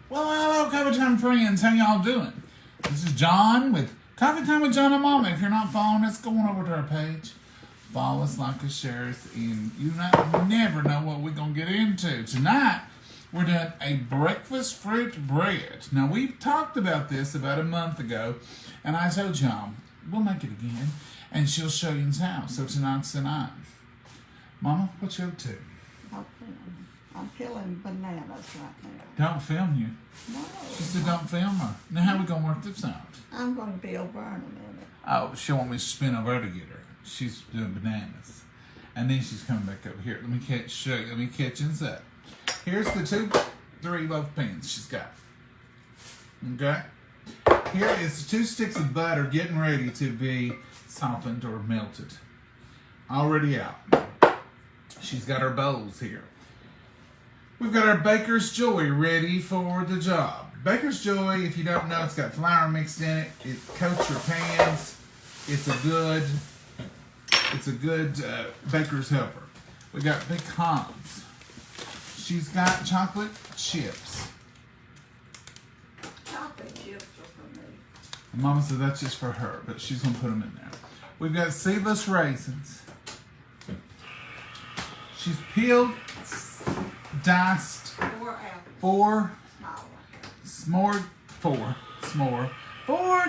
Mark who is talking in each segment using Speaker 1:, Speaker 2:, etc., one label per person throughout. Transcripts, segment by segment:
Speaker 1: Well, hello, Coffee Time friends. How y'all doing? This is John with Coffee Time with John and Momma. If you're not following us, go on over to our page. Follow us, like us, share us, and you never know what we're going to get into. Tonight, we're doing a breakfast fruit bread. Now, we talked about this about a month ago, and I told y'all, we'll make it again, and she'll show you how. So tonight's the night. Mama, what you up to?
Speaker 2: I'm peeling bananas right now.
Speaker 1: Don't film you.
Speaker 2: No.
Speaker 1: She said don't film her. Now how we going to work this out?
Speaker 2: I'm going to be over in a minute.
Speaker 1: Oh, she want me to spin over to get her. She's doing bananas. And then she's coming back over here. Let me show you. Let me catch inside. Here's the 3 loaf pans she's got. Okay? Here is 2 sticks of butter getting ready to be softened or melted. Already out. She's got her bowls here. We've got our Baker's Joy ready for the job. Baker's Joy, if you don't know, it's got flour mixed in it. It coats your pans. It's a good baker's helper. We got pecans. She's got chocolate chips.
Speaker 2: Chocolate chips are for me.
Speaker 1: And Mama said that's just for her, but she's gonna put them in there. We've got seedless raisins. She's peeled, diced 4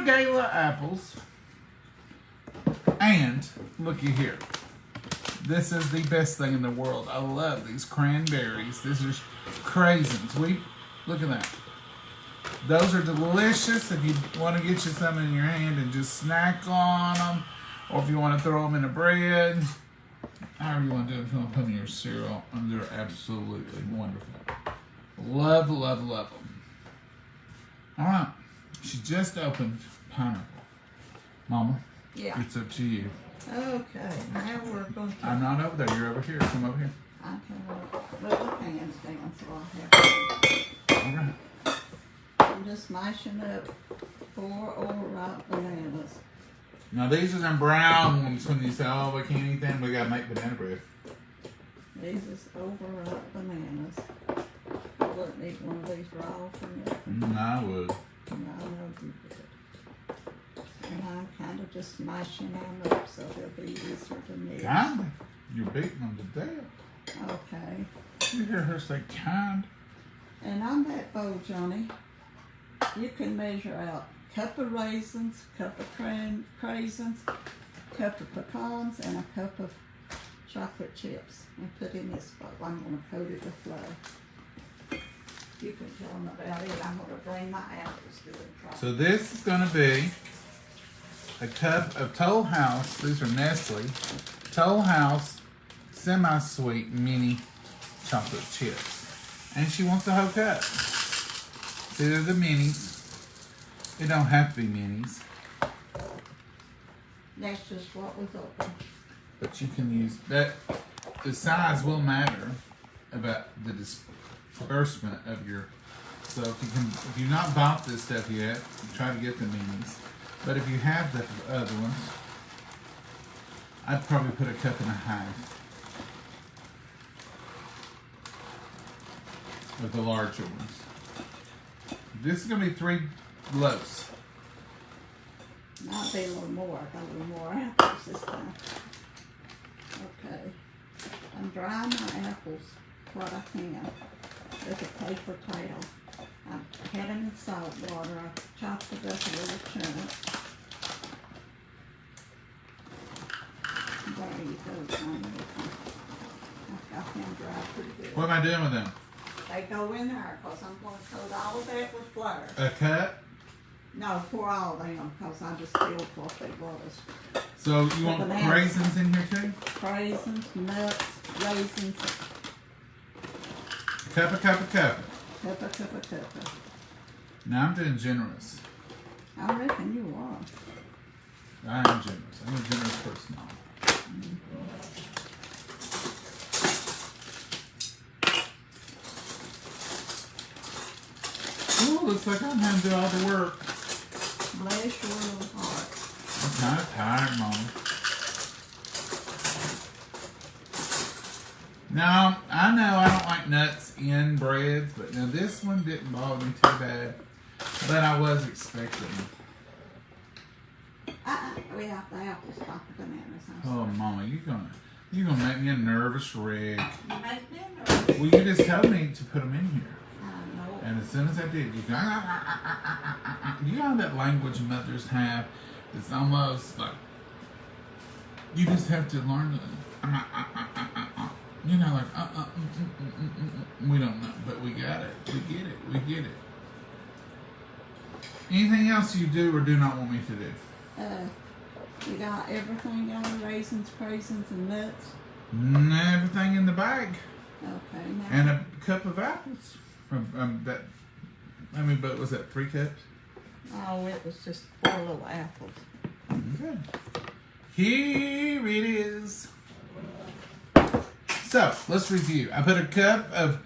Speaker 1: gala apples. And looky here. This is the best thing in the world. I love these cranberries. These are craisins. Look at that. Those are delicious if you want to get you some in your hand and just snack on them, or if you want to throw them in a bread. However you want to do it, if you want to put them in your cereal, they're absolutely wonderful. Love, love, love them. All right, she just opened pineapple. Mama,
Speaker 2: Yeah.
Speaker 1: it's up to you.
Speaker 2: Okay, now we're going to...
Speaker 1: I'm not over there. You're over here. Come over here.
Speaker 2: I can move the pans down so I have
Speaker 1: All right.
Speaker 2: I'm just mashing up 4 overripe bananas.
Speaker 1: Now these are them brown ones when you say, oh, we can't eat them. We got to make banana bread.
Speaker 2: These is overripe bananas. I wouldn't eat one of these raw for me.
Speaker 1: I would.
Speaker 2: No, I know you would. And I'm kind of just mashing them up so they'll be easier to mix.
Speaker 1: Kinda. You're beating them to death.
Speaker 2: Okay.
Speaker 1: You hear her say kind?
Speaker 2: And on that bowl, Johnny, you can measure out cup of raisins, cup of craisins, cup of pecans, and a cup of chocolate chips. And put in this bowl. I'm going to coat it with flour. You can tell them about it. I'm going to bring my apples to it.
Speaker 1: So this is going to be a cup of Toll House. These are Nestle Toll House semi-sweet mini chocolate chips. And she wants the whole cup. See, they're the minis. They don't have to be minis.
Speaker 2: That's just what was open.
Speaker 1: But you can use that. The size will matter about the disbursement of your. So if you've not bought this stuff yet, try to get the minis. But if you have the other ones, I'd probably put a cup and a half of the larger ones. This is gonna be 3 loaves.
Speaker 2: Might be a little more. I got a little more apples this time. Okay. I'm drying my apples what I can with a paper towel. I've had them in salt water. I've chopped it up a little chunk. There you go, Johnny. I've got them dry pretty good.
Speaker 1: What am I doing with them?
Speaker 2: They go in there because I'm going to coat all of that with flour.
Speaker 1: A cup?
Speaker 2: No, pour all of them because I just filled what they was.
Speaker 1: So you want
Speaker 2: bananas.
Speaker 1: raisins in here too?
Speaker 2: Raisins, nuts, raisins,
Speaker 1: Cup.
Speaker 2: Pepper.
Speaker 1: Now I'm doing generous.
Speaker 2: I reckon you are.
Speaker 1: I am generous. I'm a generous person. Ooh, looks like I'm having to do all the work.
Speaker 2: Bless your little heart.
Speaker 1: I'm kind of tired, Mom. Now, I know I don't like nuts in breads, but now this one didn't bother me too bad. But I was expecting.
Speaker 2: We have the apples, top of bananas.
Speaker 1: Oh, Mama, you're gonna make me a nervous wreck.
Speaker 2: You make me nervous.
Speaker 1: Well, you just told me to put them in here.
Speaker 2: I know.
Speaker 1: And as soon as I did, you go, you know that language mothers have? It's almost like you just have to learn to, you know, like, we don't know, but we got it. We get it. Anything else you do or do not want me to do?
Speaker 2: You got everything on raisins, craisins, and nuts?
Speaker 1: Everything in the bag.
Speaker 2: Okay. Now,
Speaker 1: And a cup of apples. But was that 3 cups?
Speaker 2: oh, it was just 4 little apples.
Speaker 1: Okay. Here it is. So, let's review. I put a cup of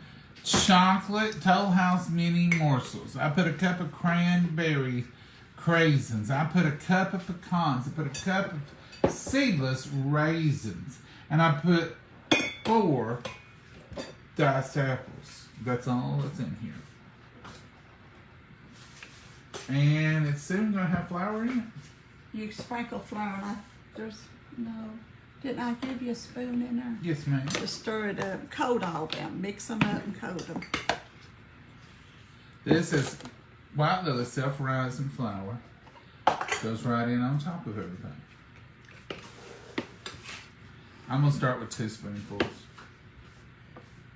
Speaker 1: chocolate Toll House mini morsels. I put a cup of cranberry craisins. I put a cup of pecans. I put a cup of seedless raisins. And I put 4 diced apples. That's all that's in here. And it's soon going to have flour in it.
Speaker 2: You sprinkle flour. Didn't I give you a spoon in there?
Speaker 1: Yes, ma'am.
Speaker 2: Just stir it up, coat all them, mix them up and coat them.
Speaker 1: This is white lily self-rising flour. Goes right in on top of everything. I'm going to start with 2 spoonfuls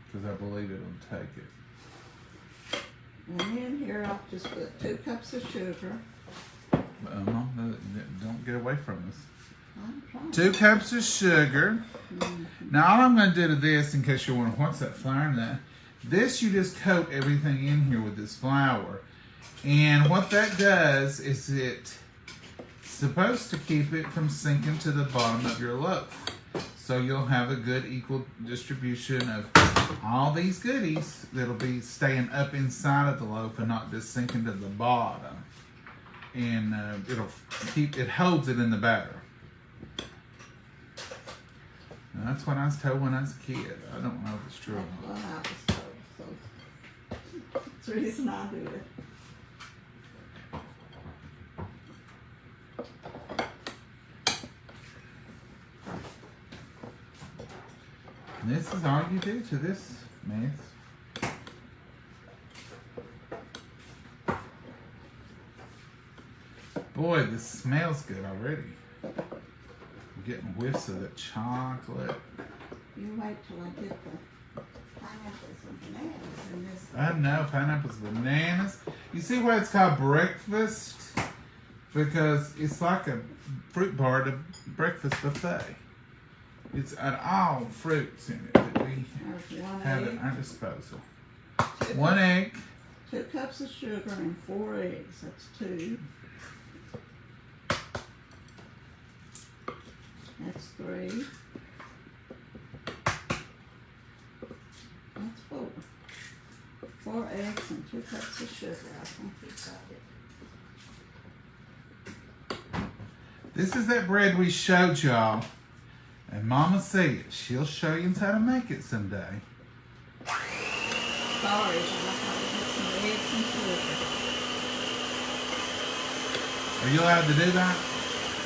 Speaker 1: because I believe it'll take it.
Speaker 2: And then here I'll just put 2 cups of sugar.
Speaker 1: Mom, don't get away from us.
Speaker 2: I'm trying.
Speaker 1: 2 cups of sugar. Now all I'm going to do to this, in case you're wondering what's that flour in that, this you just coat everything in here with this flour. And what that does is it's supposed to keep it from sinking to the bottom of your loaf. So you'll have a good equal distribution of all these goodies that'll be staying up inside of the loaf and not just sinking to the bottom. And it holds it in the batter. And that's what I was told when I was a kid. I don't know if it's true or not.
Speaker 2: Well, I was told, so that's the reason I do it.
Speaker 1: And this is all you do to this mess. Boy, this smells good already. I'm getting whiffs of the chocolate.
Speaker 2: You wait till I get the pineapples and bananas in this.
Speaker 1: I know, pineapples, bananas. You see why it's called breakfast? Because it's like a fruit bar to breakfast buffet. It's at all fruits in it that we have at our disposal. 1 egg.
Speaker 2: 2 cups of sugar and 4 eggs. That's 2. That's 3. That's 4. 4 eggs and 2 cups of sugar. I think we got it.
Speaker 1: This is that bread we showed y'all. And Mama said she'll show you how to make it someday.
Speaker 2: Sorry, I have to put some eggs and sugar.
Speaker 1: Are you allowed to do that?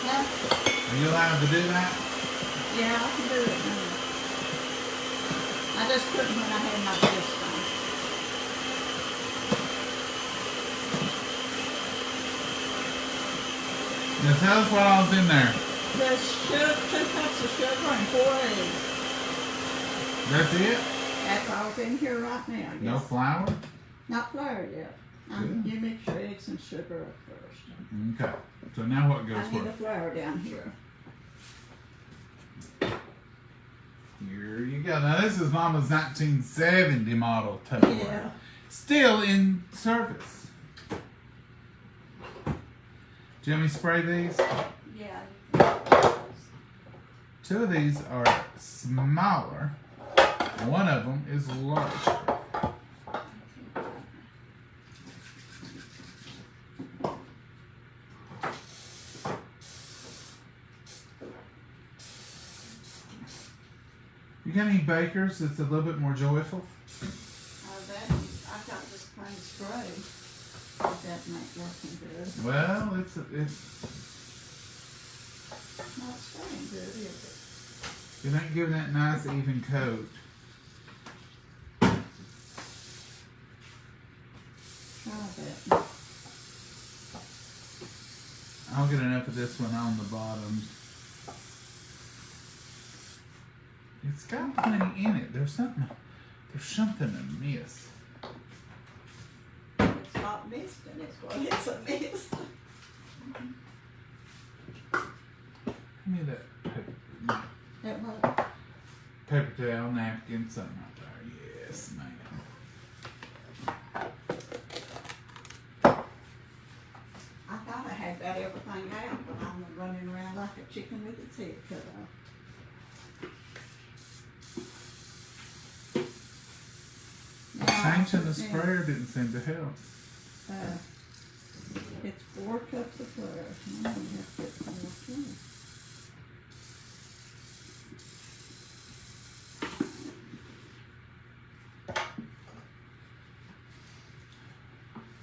Speaker 2: Huh?
Speaker 1: Are you allowed to do that?
Speaker 2: Yeah, I can do it now. I just couldn't when I had my vest on.
Speaker 1: Now tell us what all's in there.
Speaker 2: There's 2 cups of sugar and 4 eggs.
Speaker 1: That's it?
Speaker 2: That's all's in here right now. Yes.
Speaker 1: No flour?
Speaker 2: Not flour yet.
Speaker 1: Good.
Speaker 2: You mix your eggs and sugar up first.
Speaker 1: Okay. So now what
Speaker 2: I
Speaker 1: goes
Speaker 2: need the
Speaker 1: where?
Speaker 2: flour down here.
Speaker 1: Here you go. Now this is Mama's 1970 model Tupperware.
Speaker 2: Yeah.
Speaker 1: Still in service. Do you want me to spray these?
Speaker 2: Yeah.
Speaker 1: 2 of these are smaller. 1 of them is larger. You got any bakers that's a little bit more joyful?
Speaker 2: I've got this plain spray. That ain't working good.
Speaker 1: Well, it's
Speaker 2: Not spraying good, is
Speaker 1: it ain't giving that nice even coat.
Speaker 2: Try that.
Speaker 1: I'll get enough of this one on the bottom. It's got plenty in it. There's something amiss.
Speaker 2: It's not mist, and it's what it's a mist.
Speaker 1: Give me that
Speaker 2: That
Speaker 1: paper towel, napkin, something right there. Yes, ma'am.
Speaker 2: I thought I had got everything out, but I'm running around like a chicken with its head cut off.
Speaker 1: Changing the sprayer didn't seem to help.
Speaker 2: It's 4 cups of flour. I'm gonna have to get some more flour.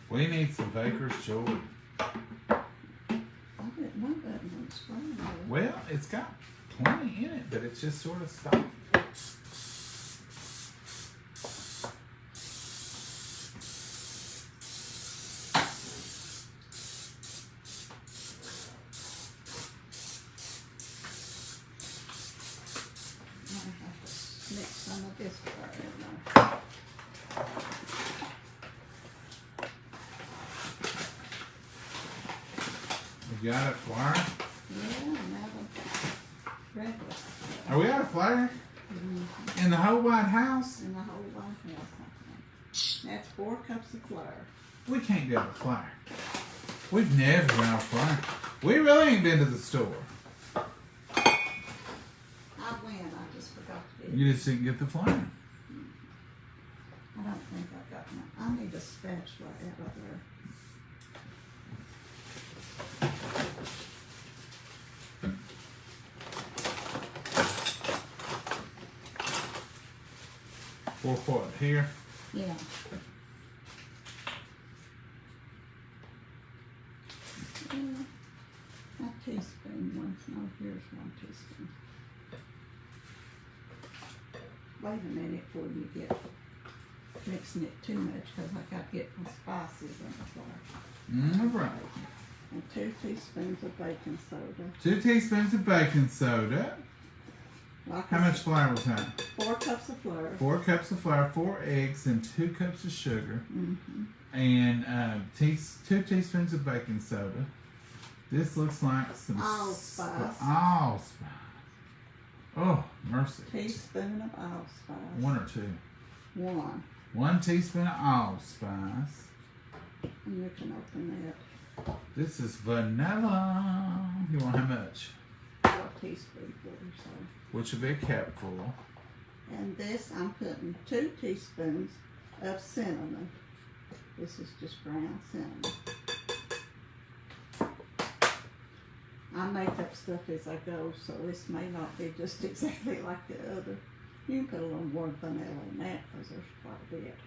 Speaker 1: We need some baker's joy.
Speaker 2: I didn't know that one sprayer.
Speaker 1: Well, it's got plenty in it, but it's just sort of stopped.
Speaker 2: Mix some of this flour in there.
Speaker 1: You got it, flour?
Speaker 2: Yeah, and that one regular.
Speaker 1: Are we out of flour? In the whole White House?
Speaker 2: In the whole White House, I think. That's 4 cups of flour.
Speaker 1: We can't get out of flour. We've never been out of flour. We really ain't been to the store.
Speaker 2: I went, I just forgot to get it.
Speaker 1: You just didn't get the flour.
Speaker 2: I don't think I got one. I need a spatula out of there.
Speaker 1: For what? Here?
Speaker 2: Yeah. A teaspoon, no, here's 1 teaspoon. Wait a minute before you get mixing it too much, because I got to get my spices in the flour.
Speaker 1: All right.
Speaker 2: And 2 teaspoons of baking soda.
Speaker 1: 2 teaspoons of baking soda.
Speaker 2: Like
Speaker 1: How much flour was that?
Speaker 2: 4 cups of flour.
Speaker 1: 4 cups of flour, 4 eggs, and 2 cups of sugar.
Speaker 2: Mm-hmm.
Speaker 1: And 2 teaspoons of baking soda. This looks like some
Speaker 2: Allspice.
Speaker 1: Allspice. Oh, mercy.
Speaker 2: Teaspoon of allspice.
Speaker 1: 1 or 2?
Speaker 2: 1.
Speaker 1: 1 teaspoon of allspice.
Speaker 2: And you can open that.
Speaker 1: This is vanilla. You want how much?
Speaker 2: 4 teaspoons or so.
Speaker 1: Which would be a cupful.
Speaker 2: And this, I'm putting 2 teaspoons of cinnamon. This is just ground cinnamon. I make up stuff as I go, so this may not be just exactly like the other. You can put a little more vanilla in that because there's quite a bit.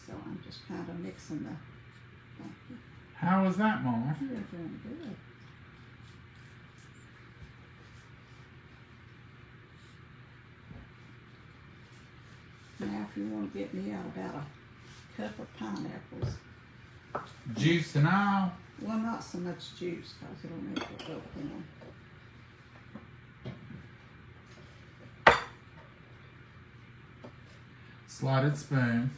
Speaker 2: So I'm just kind of mixing the. Thank you.
Speaker 1: How was that, Mama?
Speaker 2: You're doing good. Now, if you want to get me out about a cup of pineapples,
Speaker 1: Juice and all.
Speaker 2: well, not so much juice because it'll make it go thin.
Speaker 1: Slotted spoon.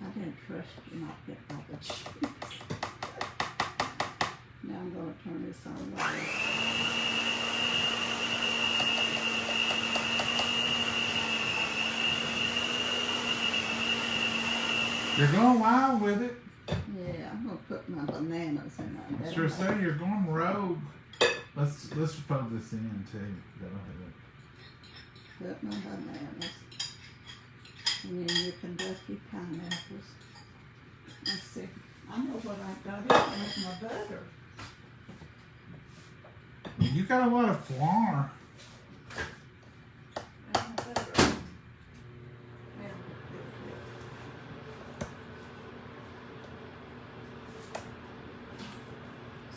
Speaker 2: I didn't trust you not get all the juice. Now I'm going to turn this on low.
Speaker 1: You're going wild with it.
Speaker 2: Yeah, I'm going to put my bananas in there.
Speaker 1: I sure say you're going rogue. Let's put this in too. That'll help.
Speaker 2: Put my bananas. And then you can dust your pineapples. Let's see. I know what I've got in with my butter.
Speaker 1: You got a lot of flour.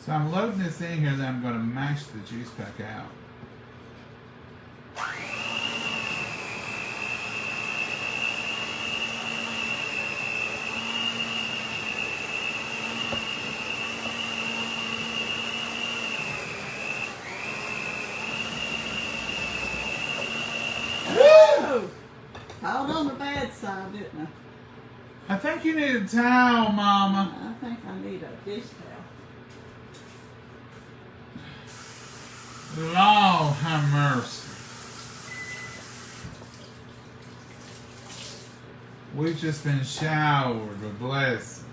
Speaker 1: So I'm loading this in here, then I'm going to mash the juice pack out.
Speaker 2: Woo! Caught on the bad side, didn't
Speaker 1: I think you need a towel,
Speaker 2: I?
Speaker 1: Mama.
Speaker 2: I think I need a dish towel.
Speaker 1: Lord have mercy. We've just been showered with blessings.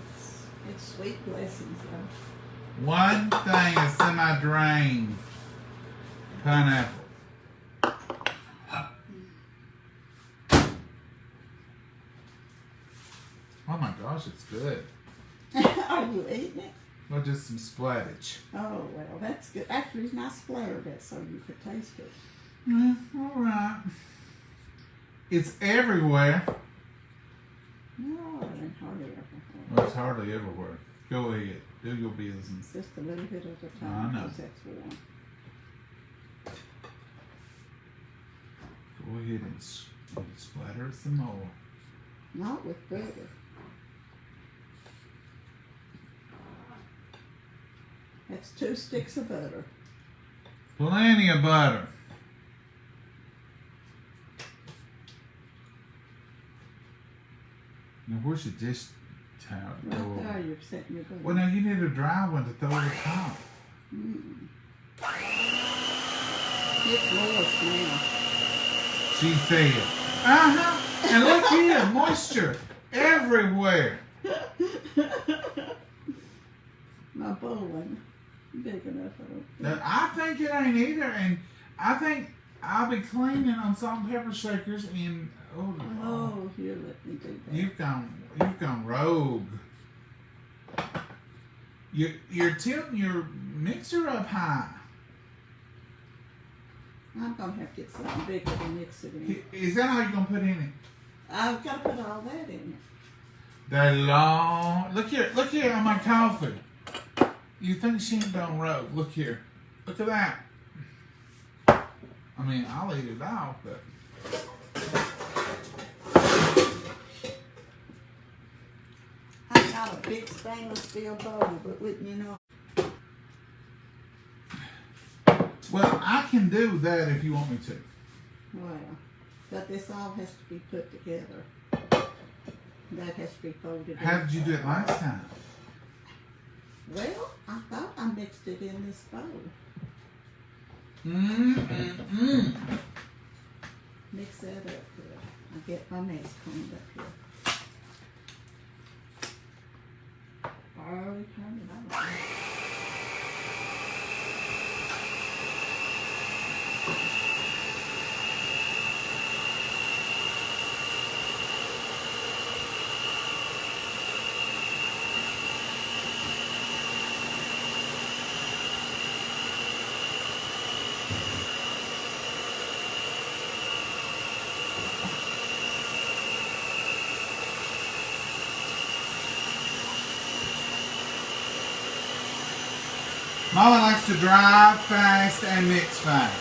Speaker 2: It's sweet blessings, though.
Speaker 1: One thing is semi-drained pineapple. Oh my gosh, it's good.
Speaker 2: Are you eating it?
Speaker 1: Well, just some splattage.
Speaker 2: Oh, well, that's good. After he's not spluttered it so you could taste it.
Speaker 1: All right. It's everywhere.
Speaker 2: No, it ain't hardly ever.
Speaker 1: Well, it's hardly everywhere. Go ahead. Do your business.
Speaker 2: Just a little bit at a
Speaker 1: I
Speaker 2: time,
Speaker 1: know.
Speaker 2: because that's warm.
Speaker 1: Go ahead and splatter it some more.
Speaker 2: Not with butter. That's 2 sticks of butter.
Speaker 1: Plenty of butter. Now, where's your dish towel to throw
Speaker 2: Right there,
Speaker 1: over?
Speaker 2: you're setting your butter.
Speaker 1: Well, now you need a dry one to throw over top.
Speaker 2: It's moist now.
Speaker 1: She said. Uh-huh. And look here, moisture everywhere.
Speaker 2: My bowl ain't big enough. I don't think.
Speaker 1: Now, I think it ain't either, and I think I'll be cleaning on salt and pepper shakers and
Speaker 2: Oh, here, let me do that.
Speaker 1: you've gone rogue. You're tilting your mixer up high.
Speaker 2: I'm gonna have to get something bigger to mix it in.
Speaker 1: Is that all you're gonna put in it?
Speaker 2: I've got to put all that in
Speaker 1: That long. Look here on my coffee. You think she ain't gone rogue? Look here. Look at that. I mean, I'll eat it off, but.
Speaker 2: I've got a big stainless steel bowl, but wouldn't you know?
Speaker 1: Well, I can do that if you want me to.
Speaker 2: Well, but this all has to be put together. That has to be folded.
Speaker 1: How
Speaker 2: in.
Speaker 1: did you do it last time?
Speaker 2: Well, I thought I mixed it in this bowl. Mix that up good. I get my mess cleaned up here. I already turned it on.
Speaker 1: Mama likes to drive fast and mix fast.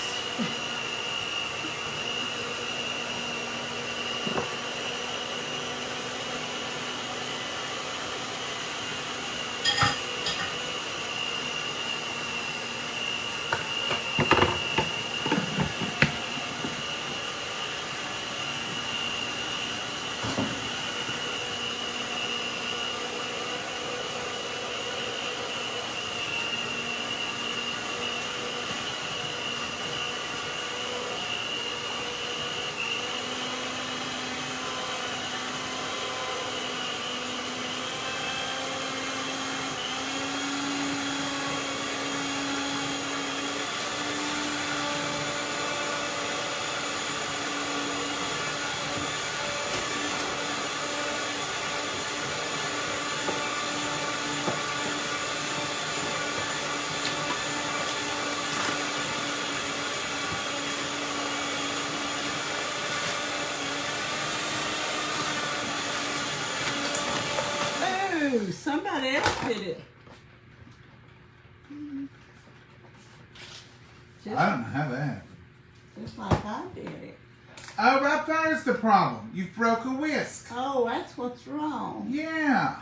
Speaker 2: No, somebody else did it. Just,
Speaker 1: I don't know how that happened.
Speaker 2: just like I did it.
Speaker 1: Oh, right there's the problem. You broke a whisk.
Speaker 2: Oh, that's what's wrong.
Speaker 1: Yeah.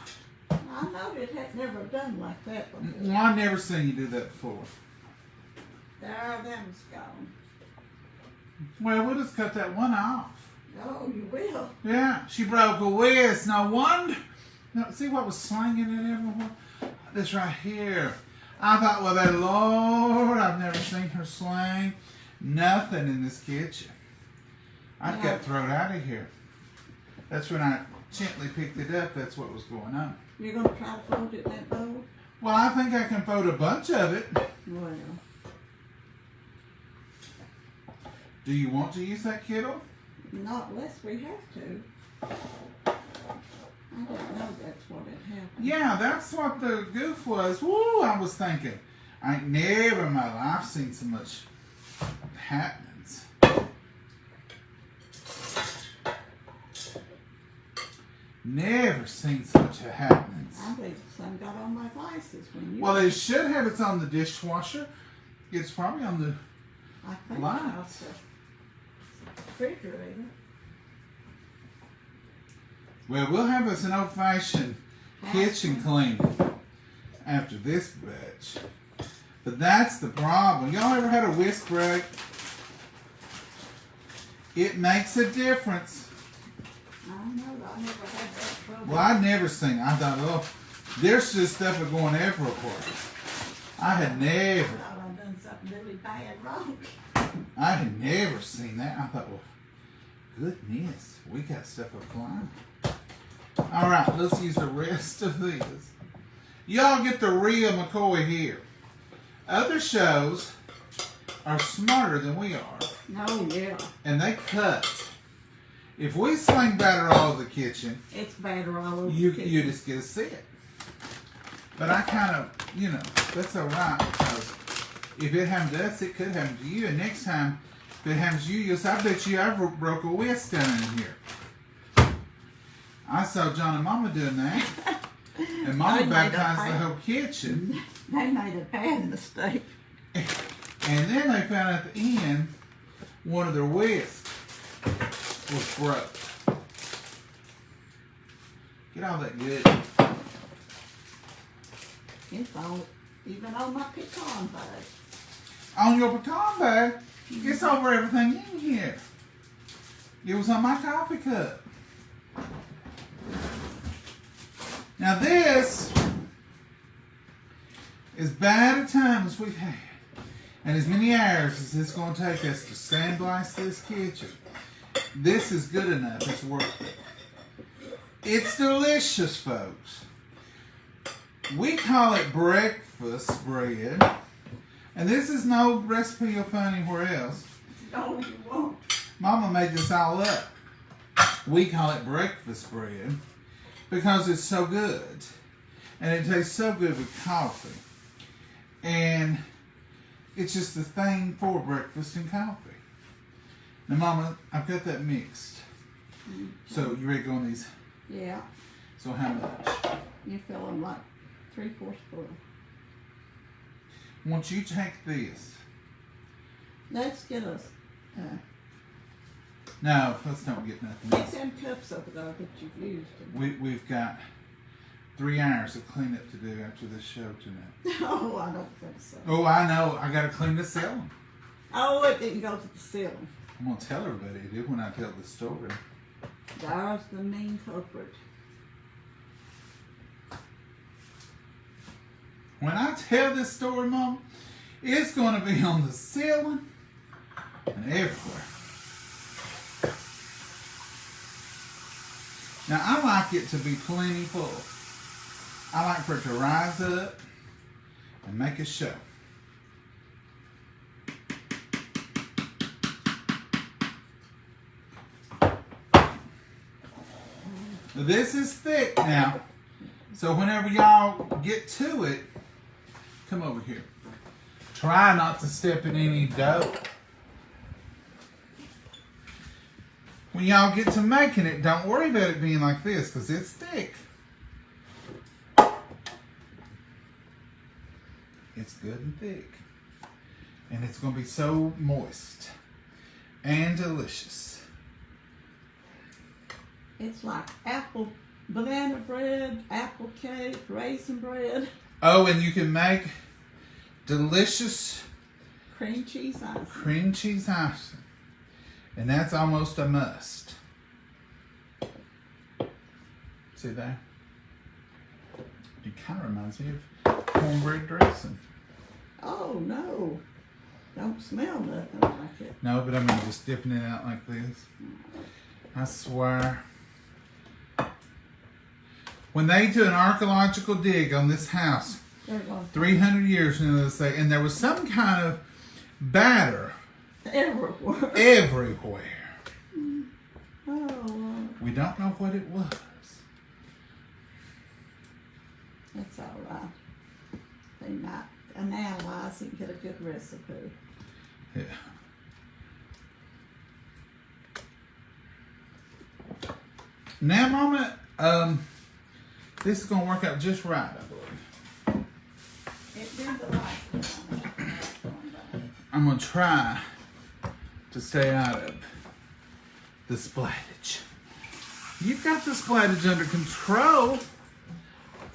Speaker 2: I know it had never done like that before.
Speaker 1: Well, I've never seen you do that before.
Speaker 2: There, them's gone.
Speaker 1: Well, we'll just cut that one off.
Speaker 2: Oh, you will.
Speaker 1: Yeah, she broke a whisk. No wonder. No, see what was slanging it everywhere? This right here. I thought, well, that Lord, I've never seen her slang nothing in this kitchen. I
Speaker 2: Yeah.
Speaker 1: got thrown out of here. That's when I gently picked it up. That's what was going on.
Speaker 2: You're going to try to fold it that bowl?
Speaker 1: Well, I think I can fold a bunch of it.
Speaker 2: Well,
Speaker 1: Do you want to use that kettle?
Speaker 2: not unless we have to. I didn't know that's what had happened.
Speaker 1: Yeah, that's what the goof was. Woo, I was thinking. I ain't never in my life seen so much happenings. Never seen so much happenings.
Speaker 2: I believe some got on my glasses when you...
Speaker 1: Well, it should have. It's on the dishwasher. It's probably on the...
Speaker 2: I think
Speaker 1: lights.
Speaker 2: that's the refrigerator.
Speaker 1: Well, we'll have us an old-fashioned kitchen cleaning after this batch. But that's the problem. Y'all ever had a whisk break? It makes a difference.
Speaker 2: I know, I never had that trouble.
Speaker 1: Well, I'd never seen it. I thought, oh, there's just stuff going everywhere. I had
Speaker 2: I
Speaker 1: never,
Speaker 2: thought I'd done something really bad wrong.
Speaker 1: I had never seen that. I thought, well, goodness, we got stuff flying. All right, let's use the rest of these. Y'all get the real McCoy here. Other shows are smarter than we are,
Speaker 2: Oh, yeah.
Speaker 1: and they cut. If we sling batter all over the kitchen,
Speaker 2: It's batter all over
Speaker 1: you
Speaker 2: the kitchen.
Speaker 1: you just get a set. But I kind of, that's all right, because if it happened to us, it could happen to you. And next time, if it happens to you, you'll say, I bet you I broke a whisk down in here. I saw John and Mama doing that. And Mama
Speaker 2: They made a
Speaker 1: baptized the
Speaker 2: bad-
Speaker 1: whole kitchen.
Speaker 2: They made a bad mistake.
Speaker 1: And then they found out at the end, one of their whisks was broke. Get all that good.
Speaker 2: It's all, even on my pecan bag.
Speaker 1: On your pecan bag, it's over everything in here. It was on my coffee cup. Now this as bad a time as we've had, and as many hours as it's going to take us to sandblast this kitchen, this is good enough. It's worth it. It's delicious, folks. We call it breakfast bread, and this is no recipe you'll find anywhere else.
Speaker 2: No, you won't.
Speaker 1: Mama made this all up. We call it breakfast bread because it's so good, and it tastes so good with coffee. And it's just the thing for breakfast and coffee. Now, Mama, I've got that mixed. So, you ready to go on these?
Speaker 2: Yeah,
Speaker 1: So, how much?
Speaker 2: you fill them like 3/4 full.
Speaker 1: Once you take this.
Speaker 2: Let's get us,
Speaker 1: No, let's don't get nothing
Speaker 2: get
Speaker 1: else.
Speaker 2: them cups over there that you've used.
Speaker 1: We've got 3 hours of cleanup to do after this show tonight.
Speaker 2: Oh, I don't think so.
Speaker 1: Oh, I know. I got to clean the ceiling.
Speaker 2: Oh, it didn't go to the ceiling.
Speaker 1: I'm going to tell everybody it did when I tell the story.
Speaker 2: There's the main culprit.
Speaker 1: When I tell this story, Mom, it's going to be on the ceiling and everywhere. Now, I like it to be plenty full. I like for it to rise up and make a show. This is thick now, so whenever y'all get to it, come over here. Try not to step in any dough. When y'all get to making it, don't worry about it being like this, because it's thick. It's good and thick. And it's going to be so moist and delicious.
Speaker 2: It's like banana bread, apple cake, raisin bread.
Speaker 1: Oh, and you can make delicious
Speaker 2: Cream cheese icing.
Speaker 1: cream cheese icing. And that's almost a must. See there? It kind of reminds me of cornbread dressing.
Speaker 2: Oh no. Don't smell nothing like it.
Speaker 1: No, but I mean just dipping it out like this. I swear. When they do an archaeological dig on this house, 300 years from now, they say, and there was some kind of batter
Speaker 2: everywhere.
Speaker 1: everywhere.
Speaker 2: Oh,
Speaker 1: We don't know what it was.
Speaker 2: that's all right. They might analyze and get a good recipe.
Speaker 1: Yeah. Now, Mama, this is going to work out just right, I believe.
Speaker 2: It did the last time.
Speaker 1: I'm going to try to stay out of the splattage. You've got the splattage under control.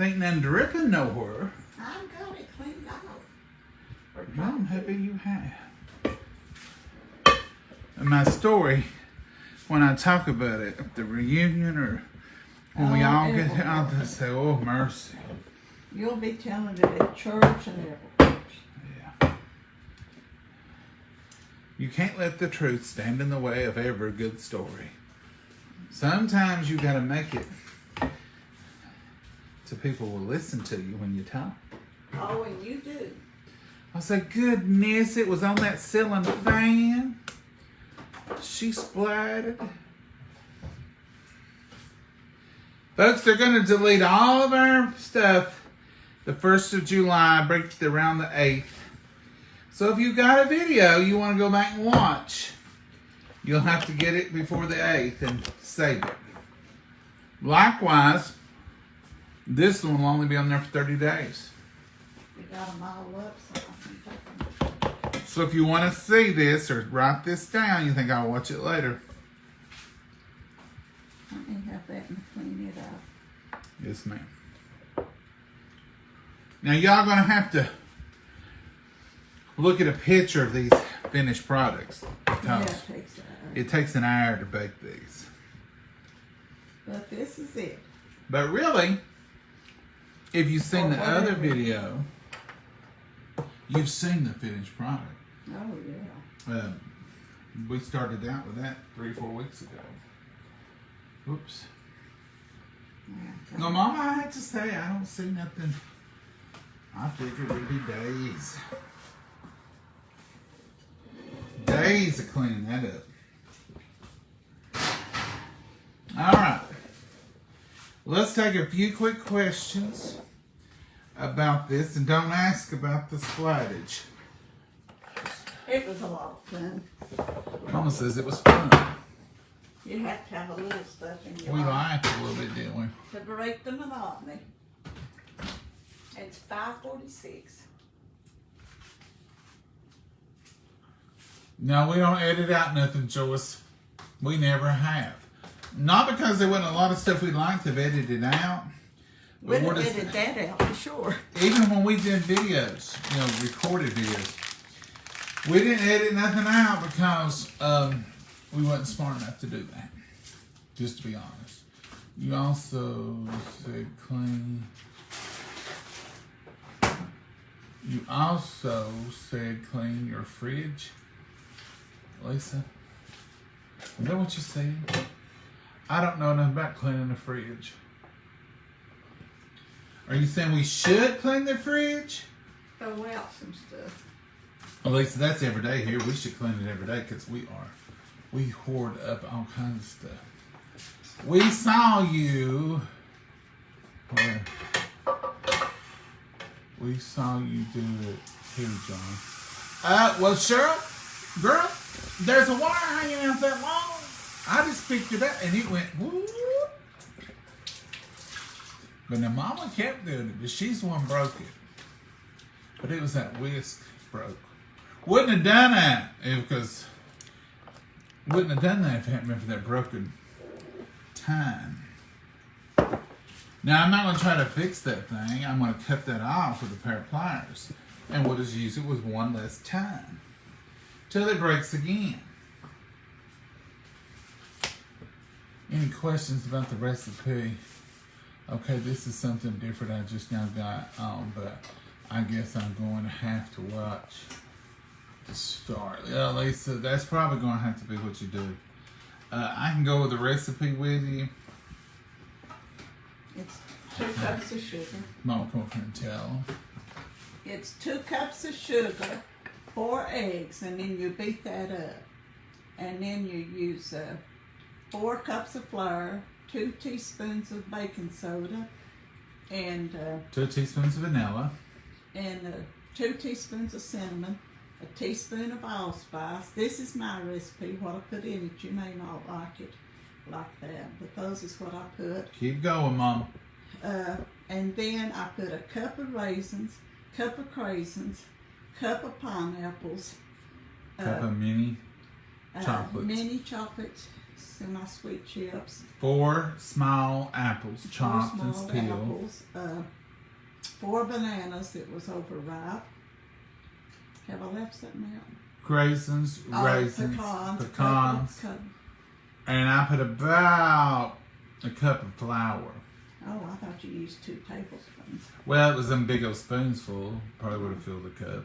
Speaker 1: Ain't none dripping nowhere.
Speaker 2: I've got it cleaned out.
Speaker 1: Well, I'm happy you have. And my story, when I talk about it at the reunion or when we all get here, I'll just say, oh, mercy.
Speaker 2: You'll be telling it at church and everywhere.
Speaker 1: Yeah. You can't let the truth stand in the way of every good story. Sometimes you got to make it so people will listen to you when you talk.
Speaker 2: Oh, and you do.
Speaker 1: I say, goodness, it was on that ceiling fan. She splattered. Folks, they're going to delete all of our stuff the 1st of July, break around the 8th. So if you got a video you want to go back and watch, you'll have to get it before the 8th and save it. Likewise, this one will only be on there for 30 days.
Speaker 2: We got them all up, so I can take them.
Speaker 1: So if you want to see this or write this down, you think I'll watch it later.
Speaker 2: Let me have that and clean it up.
Speaker 1: Yes, ma'am. Now y'all gonna have to look at a picture of these finished products
Speaker 2: Yeah,
Speaker 1: because
Speaker 2: it takes
Speaker 1: it takes an hour to bake these.
Speaker 2: But this is it.
Speaker 1: But really, if you've seen the other
Speaker 2: whatever.
Speaker 1: video, you've seen the finished product.
Speaker 2: Oh, yeah.
Speaker 1: We started out with that 3-4 weeks ago. Oops.
Speaker 2: Yeah,
Speaker 1: No, Mama, I have to say, I don't see nothing. I figured it'd be days. Days of cleaning that up. All right. Let's take a few quick questions about this, and don't ask about the splattage.
Speaker 2: It was a lot of fun.
Speaker 1: Mama says it was fun.
Speaker 2: You have to have a little stuff in your
Speaker 1: We
Speaker 2: life
Speaker 1: laughed a little bit, didn't we?
Speaker 2: to break the monotony. It's 5:46.
Speaker 1: No, we don't edit out nothing, Joyce. We never have. Not because there wasn't a lot of stuff we'd like to have edited out.
Speaker 2: We'd
Speaker 1: But
Speaker 2: have
Speaker 1: we're just-
Speaker 2: edited that out for sure.
Speaker 1: even when we did videos, recorded videos, we didn't edit nothing out because we wasn't smart enough to do that. Just to be honest. You also said clean. You also said clean your fridge, Lisa. Is that what you said? I don't know nothing about cleaning the fridge. Are you saying we should clean the fridge?
Speaker 2: Throw out some stuff.
Speaker 1: Well, Lisa, that's every day here. We should clean it every day because we hoard up all kinds of stuff. We saw you. Where? We saw you do it too, John. Well, Cheryl, girl, there's a wire hanging out that long. I just picked it up and it went whoop. But the Mama kept doing it, but she's the one broke it. But it was that whisk broke. Wouldn't have done that because wouldn't have done that if it hadn't been for that broken time. Now I'm not going to try to fix that thing. I'm going to cut that off with a pair of pliers, and we'll just use it with one less time till it breaks again. Any questions about the recipe? Okay, this is something different I just now got on, but I guess I'm going to have to watch the start. Yeah, Lisa, that's probably going to have to be what you do. I can go with the recipe with you.
Speaker 2: It's 2 cups of sugar.
Speaker 1: Mama, come up here and tell them.
Speaker 2: It's 2 cups of sugar, 4 eggs, and then you beat that up. And then you use 4 cups of flour, 2 teaspoons of baking soda, and
Speaker 1: 2 teaspoons of vanilla.
Speaker 2: And 2 teaspoons of cinnamon, a teaspoon of allspice. This is my recipe. What I put in it, you may not like it like that, but those is what I put.
Speaker 1: Keep going, Mom.
Speaker 2: And then I put a cup of raisins, cup of craisins, cup of pineapples,
Speaker 1: Cup of mini chocolates.
Speaker 2: mini chocolates, semi-sweet chips,
Speaker 1: 4 small apples, chopped and
Speaker 2: small
Speaker 1: peeled.
Speaker 2: apples, 4 bananas that was overripe. Have I left something out?
Speaker 1: Raisins,
Speaker 2: Pecans.
Speaker 1: pecans. And I put about a cup of flour.
Speaker 2: Oh, I thought you used 2 tablespoons.
Speaker 1: Well, it was them big old spoonsful. Probably would have filled the cup.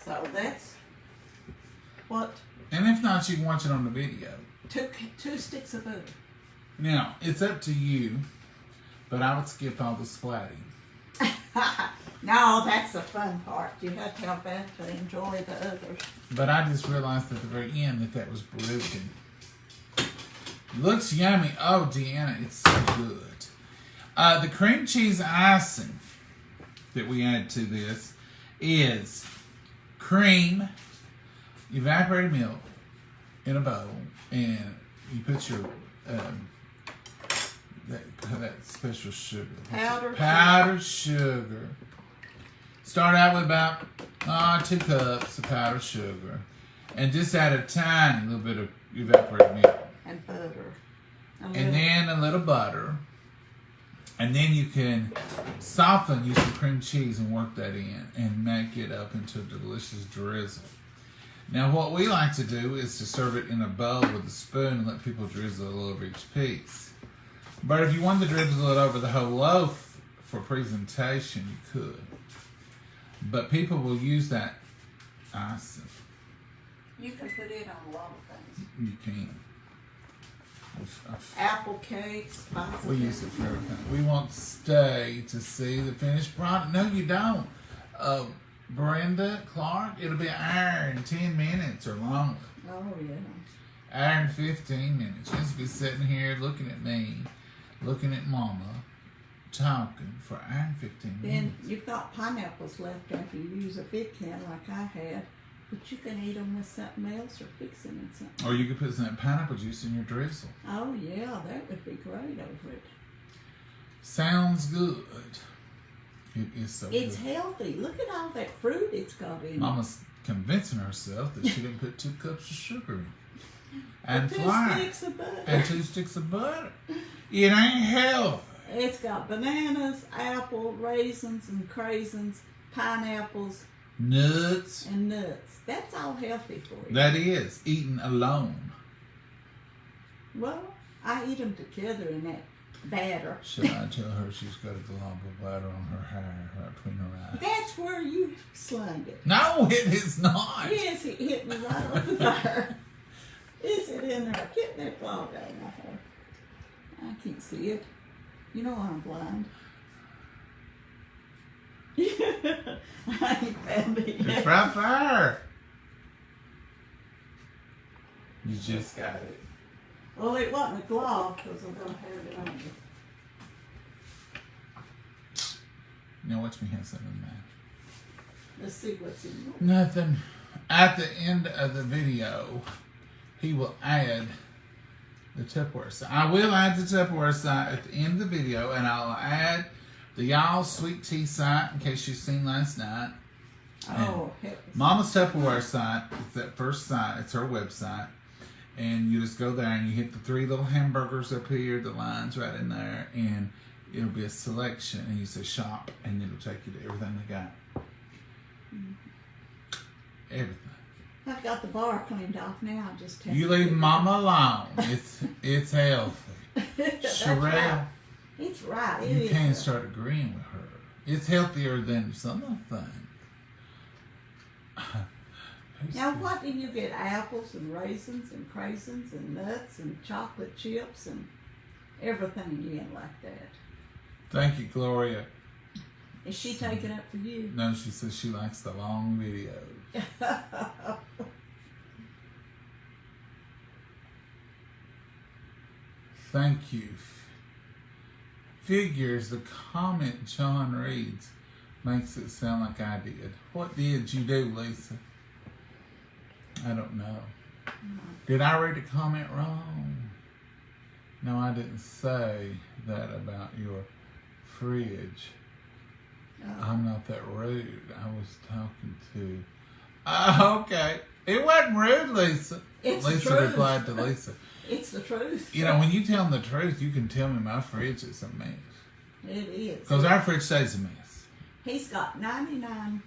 Speaker 2: So that's what
Speaker 1: And if not, you can watch it on the video.
Speaker 2: 2 sticks of butter.
Speaker 1: Now, it's up to you, but I would skip all the splatting.
Speaker 2: No, that's the fun part. You have to have that to enjoy the others.
Speaker 1: But I just realized at the very end that was broken. Looks yummy. Oh, Deanna, it's so good. The cream cheese icing that we add to this is cream, evaporated milk in a bowl, and you put your that special sugar. Powdered sugar. Start out with about 2 cups of powdered sugar, and just add a tiny little bit of evaporated milk.
Speaker 2: And butter.
Speaker 1: And then a little butter. And then you can soften, use some cream cheese and work that in and make it up into a delicious drizzle. Now what we like to do is to serve it in a bowl with a spoon and let people drizzle it over each piece. But if you wanted to drizzle it over the whole loaf for presentation, you could. But people will use that icing.
Speaker 2: You can put it on a lot of things.
Speaker 1: You can.
Speaker 2: Apple cakes, spicy.
Speaker 1: We use it for everything. We want to stay to see the finished product. No, you don't. Brenda Clark, it'll be an hour and 10 minutes or longer.
Speaker 2: Oh, yeah.
Speaker 1: Hour and 15 minutes. Just be sitting here looking at me, looking at Mama, talking for an hour and 15 minutes.
Speaker 2: Then you've got pineapples left after you use a big can like I had. But you can eat them with something else or fix them in something.
Speaker 1: Or you could put some pineapple juice in your drizzle.
Speaker 2: Oh, yeah, that would be great over it.
Speaker 1: Sounds good. It is so
Speaker 2: It's
Speaker 1: good.
Speaker 2: healthy. Look at all that fruit it's got in it.
Speaker 1: Mama's convincing herself that she didn't put 2 cups of sugar in. And
Speaker 2: 2
Speaker 1: flour.
Speaker 2: sticks of butter.
Speaker 1: And 2 sticks of butter. It ain't healthy.
Speaker 2: It's got bananas, apple, raisins, and craisins, pineapples,
Speaker 1: Nuts.
Speaker 2: and nuts. That's all healthy for you.
Speaker 1: That is, eaten alone.
Speaker 2: Well, I eat them together in that batter.
Speaker 1: Should I tell her she's got a glob of butter on her hair right between her eyes?
Speaker 2: That's where you slung it.
Speaker 1: No, it is not.
Speaker 2: Yes, it hit me right over there. Is it in there? Get that glob out of my hair. I can't see it. You know I'm blind. I ain't found it yet.
Speaker 1: It's right there. You just got it.
Speaker 2: Well, it wasn't a glove because I'm going to have it on you.
Speaker 1: Now watch me have something in mind.
Speaker 2: Let's see what's in yours.
Speaker 1: Nothing. At the end of the video, he will add the Tupperware side. I will add the Tupperware side at the end of the video, and I'll add the y'all sweet tea side in case you've seen last night.
Speaker 2: Oh, heavens.
Speaker 1: Momma's Tupperware site, it's that first site, it's her website. And you just go there and you hit the 3 little hamburgers up here, the lines right in there, and it'll be a selection. And you say shop, and it'll take you to everything they got. Everything.
Speaker 2: I've got the bar cleaned off now. I just
Speaker 1: You leave Mama alone. It's healthy.
Speaker 2: That's
Speaker 1: Sherelle,
Speaker 2: right. It's right. It
Speaker 1: you
Speaker 2: is
Speaker 1: can't
Speaker 2: a-
Speaker 1: start agreeing with her. It's healthier than some of the things.
Speaker 2: Now, what do you get? Apples and raisins and craisins and nuts and chocolate chips and everything in like that.
Speaker 1: Thank you, Gloria.
Speaker 2: Is she taking up for you?
Speaker 1: No, she says she likes the long videos. Thank you. Figures the comment John reads makes it sound like I did. What did you do, Lisa? I don't know. Did I read a comment wrong? No, I didn't say that about your fridge. I'm not that rude. I was talking to... okay. It wasn't rude, Lisa.
Speaker 2: It's
Speaker 1: Lisa
Speaker 2: the truth.
Speaker 1: replied to Lisa.
Speaker 2: It's the truth.
Speaker 1: You know, when you tell them the truth, you can tell me my fridge is a mess.
Speaker 2: It is.
Speaker 1: Because our fridge stays a mess.
Speaker 2: He's got 99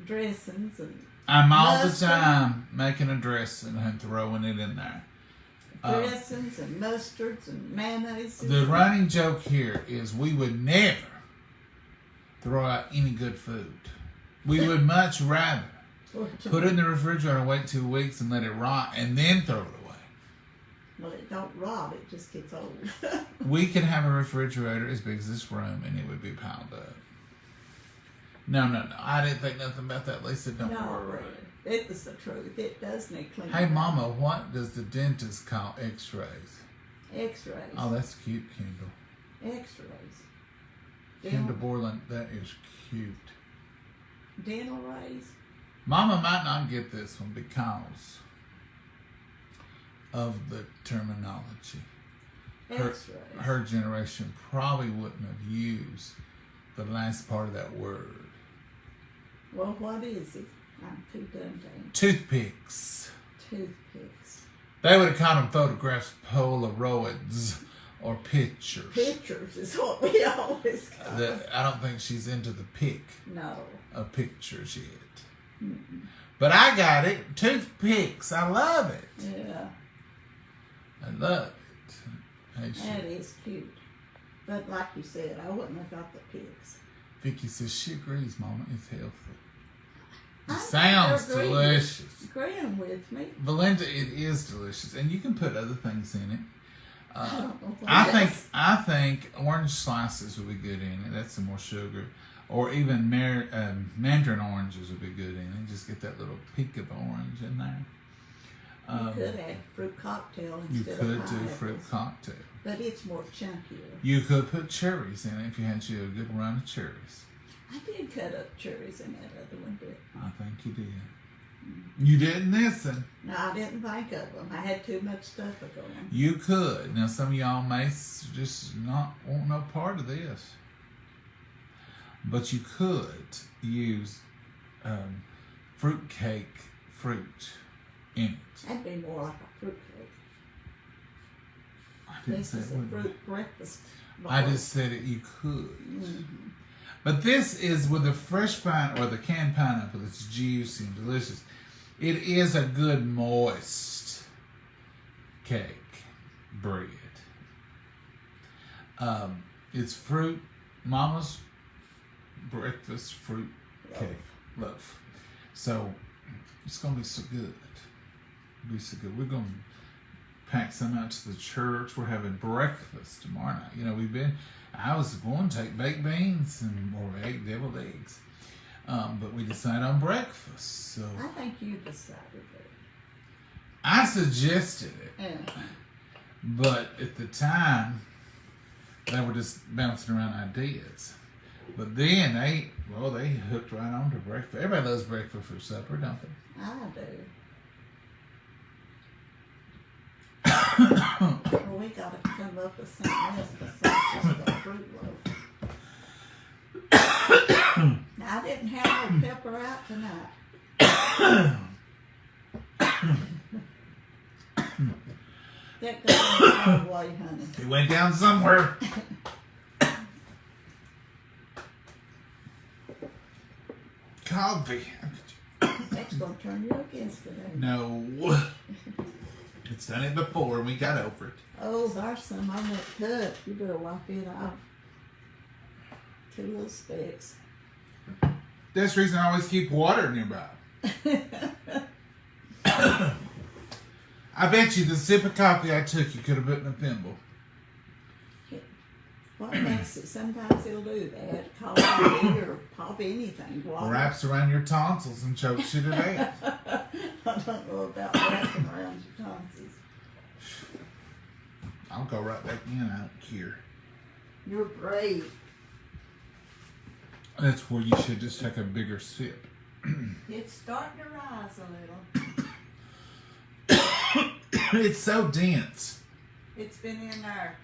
Speaker 2: dressings and
Speaker 1: I'm all the
Speaker 2: mustard.
Speaker 1: time making a dressing and throwing it in there.
Speaker 2: dressings and mustards and mayonnaise.
Speaker 1: The running joke here is we would never throw out any good food. We would much rather put it in the refrigerator, wait 2 weeks and let it rot, and then throw it away.
Speaker 2: Well, it don't rot, it just gets old.
Speaker 1: We could have a refrigerator as big as this room, and it would be piled up. No. I didn't think nothing about that, Lisa. Don't worry.
Speaker 2: It was the truth. It does need cleaning.
Speaker 1: Hey, Mama, what does the dentist call x-rays?
Speaker 2: X-rays.
Speaker 1: Oh, that's cute, Kendall.
Speaker 2: X-rays.
Speaker 1: Kendall Borland, that is cute.
Speaker 2: Dental rays.
Speaker 1: Mama might not get this one because of the terminology.
Speaker 2: X-rays.
Speaker 1: Her generation probably wouldn't have used the last part of that word.
Speaker 2: Well, what is it? I'm too dumb to.
Speaker 1: Toothpicks.
Speaker 2: Toothpicks.
Speaker 1: They would have called them photographs, Polaroids, or pictures.
Speaker 2: Pictures is what we always call them.
Speaker 1: I don't think she's into the pic
Speaker 2: No.
Speaker 1: of pictures yet.
Speaker 2: Mm-mm.
Speaker 1: But I got it. Toothpicks. I love it.
Speaker 2: Yeah,
Speaker 1: I love it. Hey,
Speaker 2: that is cute. But like you said, I wouldn't have got the pics.
Speaker 1: Vicky says she agrees, Mama. It's healthy. It
Speaker 2: I
Speaker 1: sounds
Speaker 2: think they're
Speaker 1: delicious.
Speaker 2: agreeing with me.
Speaker 1: Belinda, it is delicious, and you can put other things in it.
Speaker 2: I don't know what
Speaker 1: I
Speaker 2: else.
Speaker 1: think orange slices would be good in it. That's some more sugar, or even mandarin oranges would be good in it. Just get that little peak of orange in there.
Speaker 2: You could add fruit cocktail
Speaker 1: You
Speaker 2: instead
Speaker 1: could
Speaker 2: of
Speaker 1: do
Speaker 2: pineapples.
Speaker 1: fruit cocktail.
Speaker 2: But it's more chunkier.
Speaker 1: You could put cherries in it if you had you a good run of cherries.
Speaker 2: I did cut up cherries in that other one, but
Speaker 1: I think you did. You didn't listen.
Speaker 2: no, I didn't think of them. I had too much stuff going.
Speaker 1: You could. Now, some of y'all may just not want no part of this. But you could use fruit in it.
Speaker 2: That'd be more like a fruit cake.
Speaker 1: I didn't
Speaker 2: This
Speaker 1: say
Speaker 2: is
Speaker 1: it
Speaker 2: a
Speaker 1: would be.
Speaker 2: fruit breakfast.
Speaker 1: I
Speaker 2: bar.
Speaker 1: just said it. You could.
Speaker 2: Mhm.
Speaker 1: But this is with the fresh pine or the canned pineapple. It's juicy and delicious. It is a good moist cake bread. It's fruit, Mama's breakfast fruit cake, loaf. So it's gonna be so good. Be so good. We're gonna pack some out to the church. We're having breakfast tomorrow night. You know, I was going to take baked beans or deviled eggs. But we decided on breakfast. So
Speaker 2: I think you decided that.
Speaker 1: I suggested it.
Speaker 2: Yeah.
Speaker 1: But at the time, they were just bouncing around ideas. But then they hooked right on to breakfast. Everybody loves breakfast for supper, don't they?
Speaker 2: I do. Well, we got to come up with something else besides just a fruit loaf. Now, I didn't have no pepper her out tonight. That goes the wrong way, honey.
Speaker 1: He went down somewhere. Coffee.
Speaker 2: That's gonna turn you against it. Ain't it?
Speaker 1: No. It's done it before and we got over it.
Speaker 2: Oh, there's some on that cup. You better wipe it off. 2 little specks.
Speaker 1: That's the reason I always keep water nearby. I bet you the sip of coffee I took you could have put in a thimble.
Speaker 2: What makes it? Sometimes it'll do that. Coffee or pop anything. Water.
Speaker 1: Wraps around your tonsils and chokes you to death.
Speaker 2: I don't know about wrapping around your tonsils.
Speaker 1: I'll go right back in. I don't care.
Speaker 2: You're brave.
Speaker 1: That's where you should just take a bigger sip.
Speaker 2: It's starting to rise a little.
Speaker 1: It's so dense.
Speaker 2: It's been in there.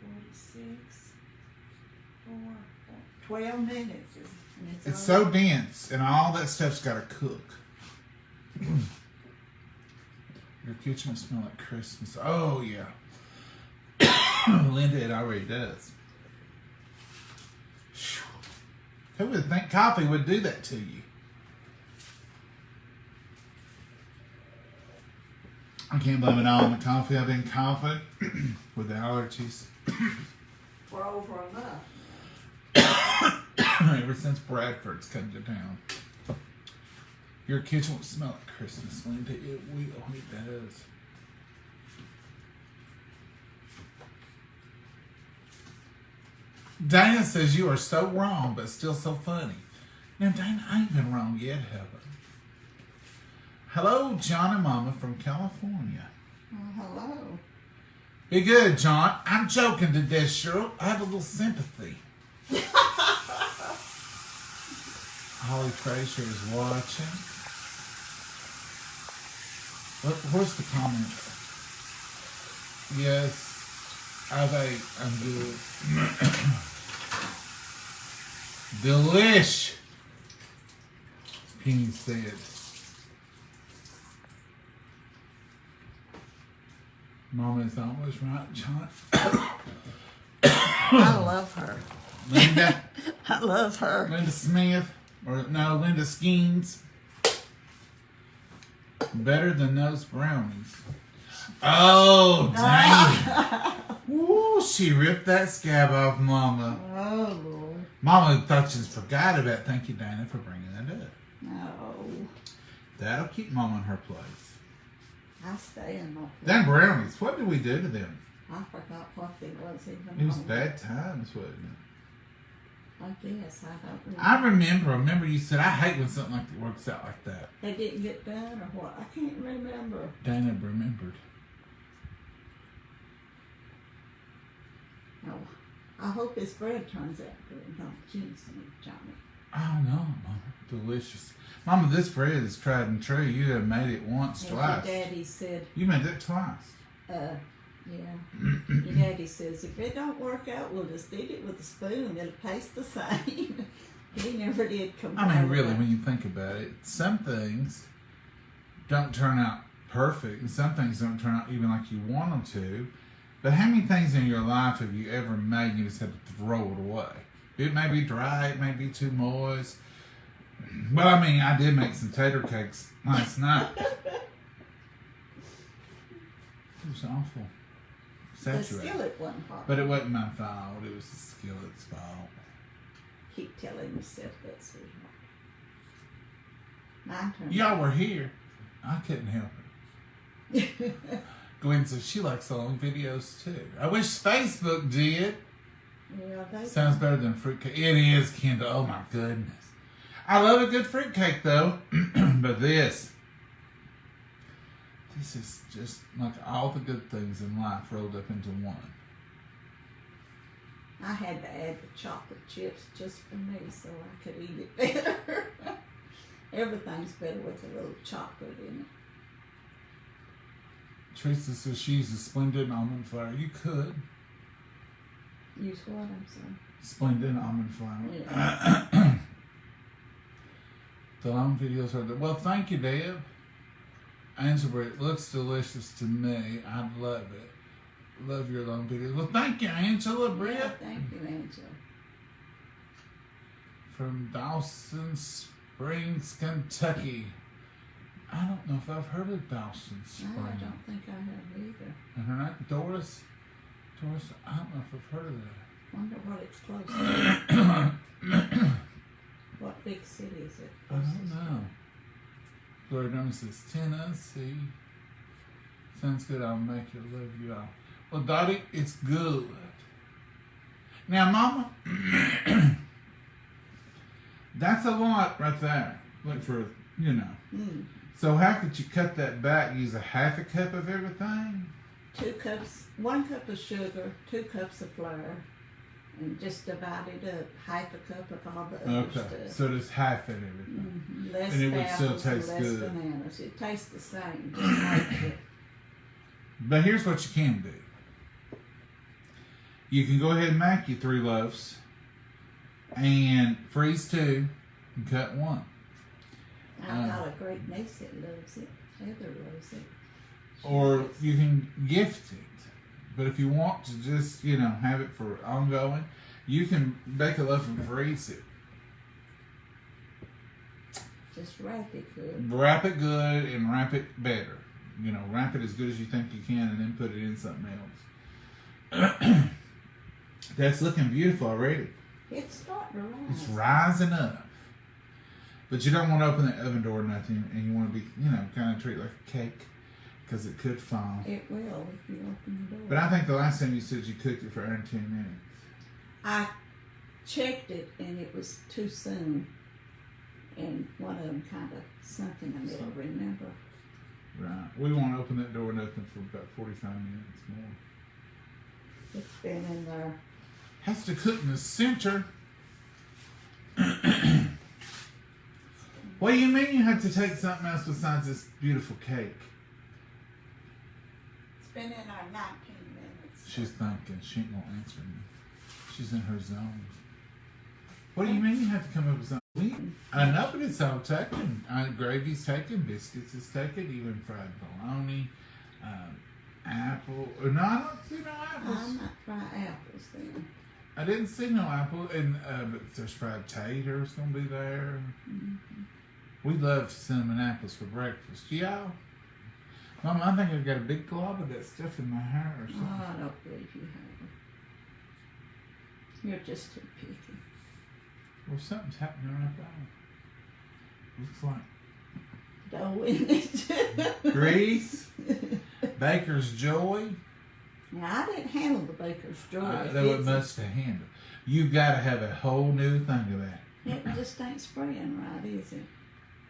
Speaker 2: 46, 12 minutes. And
Speaker 1: It's so dense, and all that stuff's got to cook. Your kitchen will smell like Christmas. Oh, yeah. Linda, it already does. Who would think coffee would do that to you? I can't blame it all on the coffee. I've been coughing with the allergies.
Speaker 2: We're over enough.
Speaker 1: Ever since Bradford's come to town. Your kitchen will smell like Christmas, Linda. It will. It does. Dana says you are so wrong, but still so funny. Now, Dana, I ain't been wrong yet, have I? Hello, John and Mama from California.
Speaker 2: Oh, hello.
Speaker 1: Be good, John. I'm joking to death, Cheryl. I have a little sympathy. Holly Frazier is watching. Where's the comment? Yes, I'm good. Delish, Penny said. Mama is always right, John.
Speaker 2: I love her.
Speaker 1: Linda.
Speaker 2: I love her.
Speaker 1: Linda Smith. Or no, Linda Skeens. Better than those brownies. Oh, dang. Woo, she ripped that scab off Mama.
Speaker 2: Oh, Lord.
Speaker 1: Mama thought she forgot about it. Thank you, Dana, for bringing that up.
Speaker 2: No.
Speaker 1: That'll keep Mama in her place.
Speaker 2: I stay in my place.
Speaker 1: Them brownies, what did we do to them?
Speaker 2: I forgot what it was even.
Speaker 1: It was bad times, wasn't it?
Speaker 2: I guess. I don't remember.
Speaker 1: I remember you said, I hate when something like that works out like that.
Speaker 2: They didn't get done or what? I can't remember.
Speaker 1: Dana remembered.
Speaker 2: No. I hope this bread turns out good. Don't jinx me, Johnny.
Speaker 1: Oh no, Mama. Delicious. Mama, this bread is tried and true. You have made it once,
Speaker 2: And
Speaker 1: twice.
Speaker 2: your daddy said,
Speaker 1: You made it twice.
Speaker 2: yeah. Your daddy says, if it don't work out, we'll just eat it with a spoon. It'll taste the same. He never did complain.
Speaker 1: I mean, really, when you think about it, some things don't turn out perfect, and some things don't turn out even like you want them to. But how many things in your life have you ever made and you just had to throw it away? It may be dry, it may be too moist. Well, I mean, I did make some tater cakes last night. It was awful.
Speaker 2: The
Speaker 1: Saturated.
Speaker 2: skillet wasn't hot.
Speaker 1: But it wasn't my fault. It was the skillet's fault.
Speaker 2: Keep telling yourself that, sweetheart. Mine turned
Speaker 1: Y'all were here. I couldn't help it.
Speaker 2: out.
Speaker 1: Gwen says she likes long videos too. I wish Facebook did.
Speaker 2: Yeah, they
Speaker 1: Sounds better than fruitcake. It is, Kendall. Oh my goodness. I love a good fruitcake though. But this is just like all the good things in life rolled up into one.
Speaker 2: I had to add the chocolate chips just for me so I could eat it better. Everything's better with a little chocolate in it.
Speaker 1: Teresa says she uses Splendid almond flour. You could.
Speaker 2: Use what, I'm sorry?
Speaker 1: Splendid almond flour.
Speaker 2: Yeah.
Speaker 1: The long videos are well, thank you, Deb. Angela, it looks delicious to me. I love it. Love your long videos. Well, thank you, Angela, Britt.
Speaker 2: Yeah, thank you, Angela.
Speaker 1: From Dawson Springs, Kentucky. I don't know if I've heard of Dawson Springs.
Speaker 2: No, I don't think I have either.
Speaker 1: And her name, Doris? Doris, I don't know if I've heard of that.
Speaker 2: Wonder what it's close to. What big city is it?
Speaker 1: I don't know. Gloria Dunn says Tennessee. Sounds good. I'll make it. Love you all. Well, Dottie, it's good. Now, Mama, that's a lot right there. Look for, you know.
Speaker 2: Mm.
Speaker 1: So how could you cut that back? Use a half a cup of everything?
Speaker 2: 2 cups, 1 cup of sugar, 2 cups of flour, and just divide it up. Half a cup of all the other
Speaker 1: Okay.
Speaker 2: stuff.
Speaker 1: So just half of everything.
Speaker 2: Mm-hmm. Less
Speaker 1: And it would still
Speaker 2: apples and
Speaker 1: taste
Speaker 2: less
Speaker 1: good.
Speaker 2: bananas. It tastes the same. Just like it.
Speaker 1: But here's what you can do. You can go ahead and make you 3 loaves and freeze 2 and cut 1.
Speaker 2: I've got a great niece that loves it. Heather loves it.
Speaker 1: Or you can gift it. But if you want to just, you know, have it for ongoing, you can bake a loaf and freeze it.
Speaker 2: Just wrap it good.
Speaker 1: Wrap it good and wrap it better. You know, wrap it as good as you think you can and then put it in something else. That's looking beautiful already.
Speaker 2: It's starting to rise.
Speaker 1: It's rising up. But you don't want to open the oven door or nothing, and you want to be, you know, kind of treat it like a cake, because it could fall.
Speaker 2: It will if you open the door.
Speaker 1: But I think the last time you said you cooked it for under 10 minutes.
Speaker 2: I checked it and it was too soon. And one of them kind of sunk in the middle, remember?
Speaker 1: Right. We won't open that door or nothing for about 45 minutes more.
Speaker 2: It's been in there.
Speaker 1: Has to cook in the center. What do you mean you had to take something else besides this beautiful cake?
Speaker 2: It's been in our 19 minutes.
Speaker 1: She's thinking. She ain't gonna answer me. She's in her zone. What do you mean you have to come up with something? I know, but it's all taken. Gravy's taken, biscuits is taken, even fried bologna, apple. No, I don't see no apples.
Speaker 2: I might try apples then.
Speaker 1: I didn't see no apple, and but there's fried taters gonna be there.
Speaker 2: Mm-hmm.
Speaker 1: We love cinnamon apples for breakfast. Y'all? Mom, I think I've got a big glob of that stuff in my hair or something.
Speaker 2: Oh, I don't believe you have. You're just too picky.
Speaker 1: Well, something's happening right there. Looks like
Speaker 2: Dough in it.
Speaker 1: grease, baker's joy.
Speaker 2: Now, I didn't handle the baker's joy.
Speaker 1: That was much to handle. You got to have a whole new thing of that.
Speaker 2: It just ain't spraying right, is it?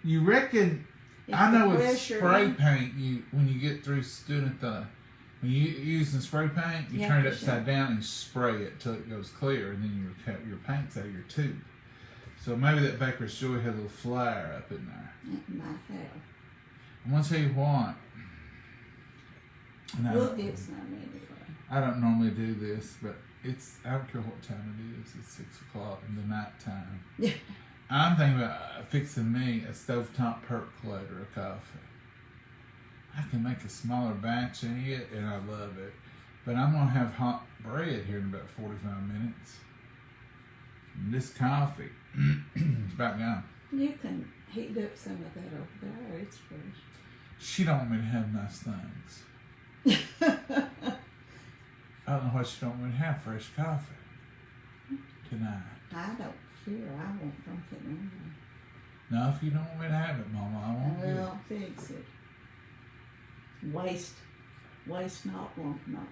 Speaker 1: You reckon?
Speaker 2: It's
Speaker 1: I know
Speaker 2: the
Speaker 1: with
Speaker 2: pressure
Speaker 1: spray
Speaker 2: in.
Speaker 1: paint, when you get through doing when you using spray paint, you
Speaker 2: Yeah,
Speaker 1: turn it
Speaker 2: for
Speaker 1: upside
Speaker 2: sure.
Speaker 1: down and spray it till it goes clear, and then your paint's out of your tube. So maybe that baker's joy had a little flare up in there.
Speaker 2: It might have.
Speaker 1: I'm gonna tell you what. And
Speaker 2: We'll get some anyway.
Speaker 1: I don't normally do this, but I don't care what time it is. It's 6 o'clock in the night time.
Speaker 2: Yeah.
Speaker 1: I'm thinking about fixing me a stovetop percolator of coffee. I can make a smaller batch in it, and I love it. But I'm going to have hot bread here in about 45 minutes. And this coffee is about gone.
Speaker 2: You can heat up some of that over there. It's fresh.
Speaker 1: She don't want me to have nice things. I don't know why she don't want me to have fresh coffee tonight.
Speaker 2: I don't care. I won't drink it anyway.
Speaker 1: No, if you don't want me to have it, Mama, I won't get it.
Speaker 2: I'll fix it. Waste not, want not.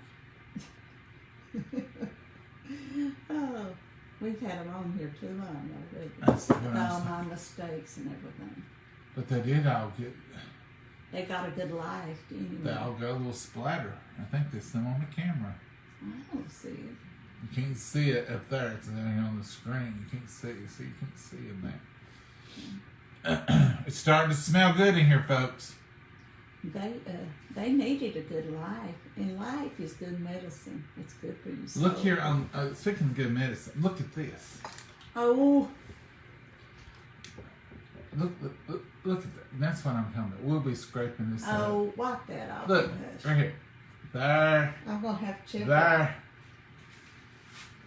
Speaker 2: Oh, we've had them on here too long already.
Speaker 1: That's what
Speaker 2: With
Speaker 1: I
Speaker 2: all
Speaker 1: was
Speaker 2: my mistakes and everything.
Speaker 1: But they did all get,
Speaker 2: They got a good life anyway.
Speaker 1: they all got a little splatter. I think there's some on the camera.
Speaker 2: I don't see it.
Speaker 1: You can't see it up there. It's on the screen. You can't see it. See, you can't see in there. It's starting to smell good in here, folks.
Speaker 2: They needed a good life, and life is good medicine. It's good for you.
Speaker 1: Look here on speaking of good medicine. Look at this.
Speaker 2: Oh,
Speaker 1: Look at that. That's what I'm talking about. We'll be scraping this up.
Speaker 2: Oh, wipe that off.
Speaker 1: Look,
Speaker 2: Hush.
Speaker 1: right here. There.
Speaker 2: I'm gonna have to check it.
Speaker 1: There.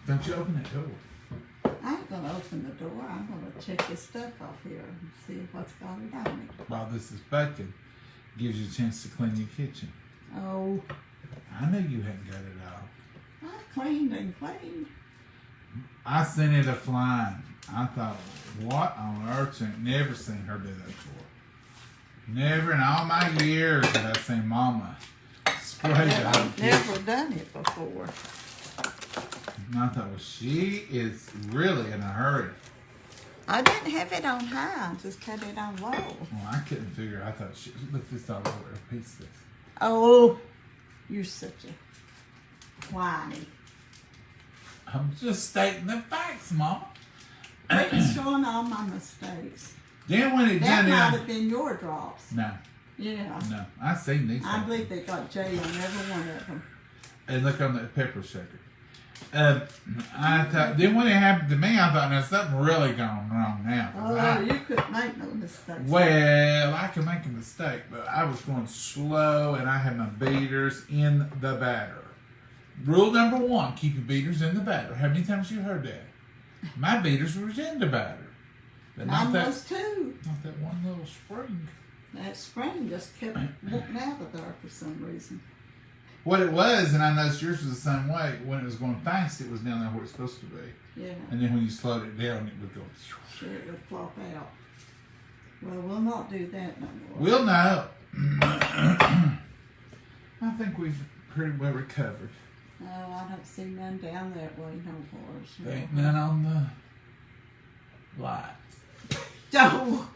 Speaker 1: Don't you open that door.
Speaker 2: I ain't gonna open the door. I'm gonna check this stuff off here and see what's got it on it.
Speaker 1: While this is baking, gives you a chance to clean your kitchen.
Speaker 2: Oh,
Speaker 1: I knew you hadn't got it all.
Speaker 2: I've cleaned and cleaned.
Speaker 1: I seen it a flying. I thought, what on earth? I've never seen her do that before. Never in all my years have I seen Mama spray the whole
Speaker 2: I've
Speaker 1: kitchen.
Speaker 2: never done it before.
Speaker 1: And I thought, well, she is really in a hurry.
Speaker 2: I didn't have it on high. I just had it on low.
Speaker 1: Well, I couldn't figure. I thought, look, this all over a piece of this.
Speaker 2: Oh, you're such a whiny.
Speaker 1: I'm just stating the facts, Mama.
Speaker 2: It's showing all my mistakes.
Speaker 1: Then when it
Speaker 2: That
Speaker 1: done
Speaker 2: might
Speaker 1: out,
Speaker 2: have been your drops.
Speaker 1: no,
Speaker 2: Yeah.
Speaker 1: no, I seen these.
Speaker 2: I
Speaker 1: things.
Speaker 2: believe they got Jay on every one of them.
Speaker 1: And look on that pepper shaker. I thought. Then when it happened to me, I thought, now something really gone wrong now. 'Cause
Speaker 2: Oh, you couldn't make no mistakes.
Speaker 1: well, I can make a mistake, but I was going slow, and I had my beaters in the batter. Rule number 1: keep your beaters in the batter. How many times you heard that? My beaters were in the batter, but
Speaker 2: Mine
Speaker 1: not
Speaker 2: was too.
Speaker 1: that one little spring.
Speaker 2: That spring just kept wanting out of there for some reason.
Speaker 1: What it was, and I noticed yours was the same way. When it was going fast, it was down there where it's supposed to be,
Speaker 2: Yeah,
Speaker 1: and then when you slowed it down, it would go.
Speaker 2: sure it would flop out. Well, we'll not do that no more.
Speaker 1: We'll know. I think we've pretty well recovered.
Speaker 2: No, I don't see none down that way no more.
Speaker 1: There ain't none on the lights.
Speaker 2: Oh,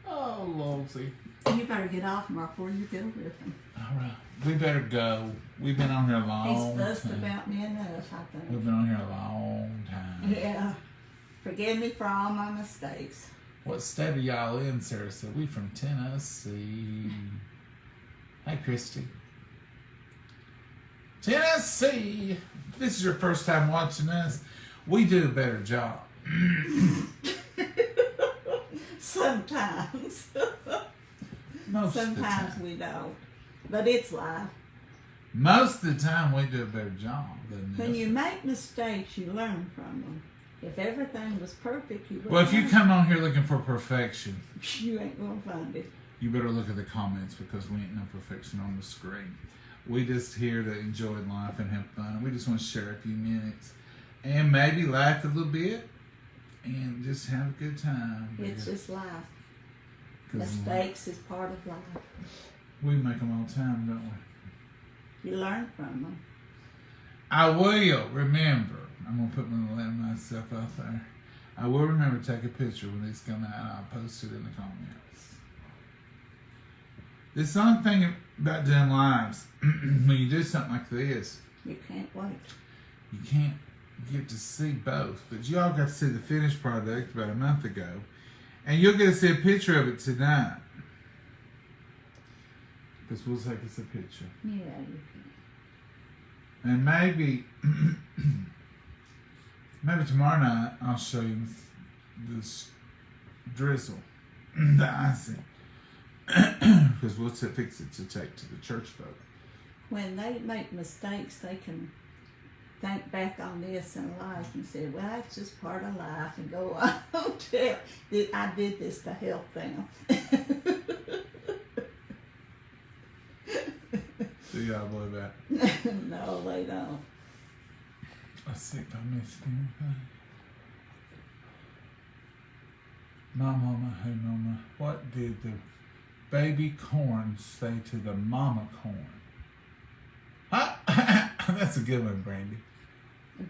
Speaker 1: Oh, Losey.
Speaker 2: you better get off him before you get a whipping.
Speaker 1: All right, we better go. We've been on here a long
Speaker 2: He's fussed
Speaker 1: time.
Speaker 2: about me enough, I
Speaker 1: We've
Speaker 2: think.
Speaker 1: been on here a long time.
Speaker 2: Yeah. Forgive me for all my mistakes.
Speaker 1: What state are y'all in, Sarah said? We from Tennessee. Hey, Christy. Tennessee. If this is your first time watching us, we do a better job.
Speaker 2: Sometimes.
Speaker 1: Most of the
Speaker 2: Sometimes
Speaker 1: time.
Speaker 2: we don't. But it's life.
Speaker 1: Most of the time, we do a better job than this.
Speaker 2: When you make mistakes, you learn from them. If everything was perfect, you wouldn't.
Speaker 1: Well, if you
Speaker 2: learn.
Speaker 1: come on here looking for perfection,
Speaker 2: You ain't gonna find it.
Speaker 1: you better look at the comments because we ain't no perfection on the screen. We just here to enjoy life and have fun. We just want to share a few minutes and maybe laugh a little bit and just have a good time.
Speaker 2: It's just life.
Speaker 1: 'Cause
Speaker 2: Mistakes is part of life.
Speaker 1: we make them all the time, don't we?
Speaker 2: You learn from them.
Speaker 1: I will remember. I'm gonna put myself out there. I will remember to take a picture when these come out. And I'll post it in the comments. The only thing about doing lives, when you do something like this,
Speaker 2: You can't wait.
Speaker 1: you can't get to see both. But you all got to see the finished product about a month ago, and you'll get to see a picture of it tonight. Because we'll take us a picture.
Speaker 2: Yeah, you can.
Speaker 1: And maybe tomorrow night I'll show you this drizzle, the icing, because we'll fix it to take to the church folk.
Speaker 2: When they make mistakes, they can think back on this in life and say, well, that's just part of life, and go on. I did this to help them.
Speaker 1: Do y'all believe that?
Speaker 2: No, they don't.
Speaker 1: Let's see if I missed anything. Mama, hey Mama, what did the baby corn say to the mama corn? Huh? That's a good one, Brandy.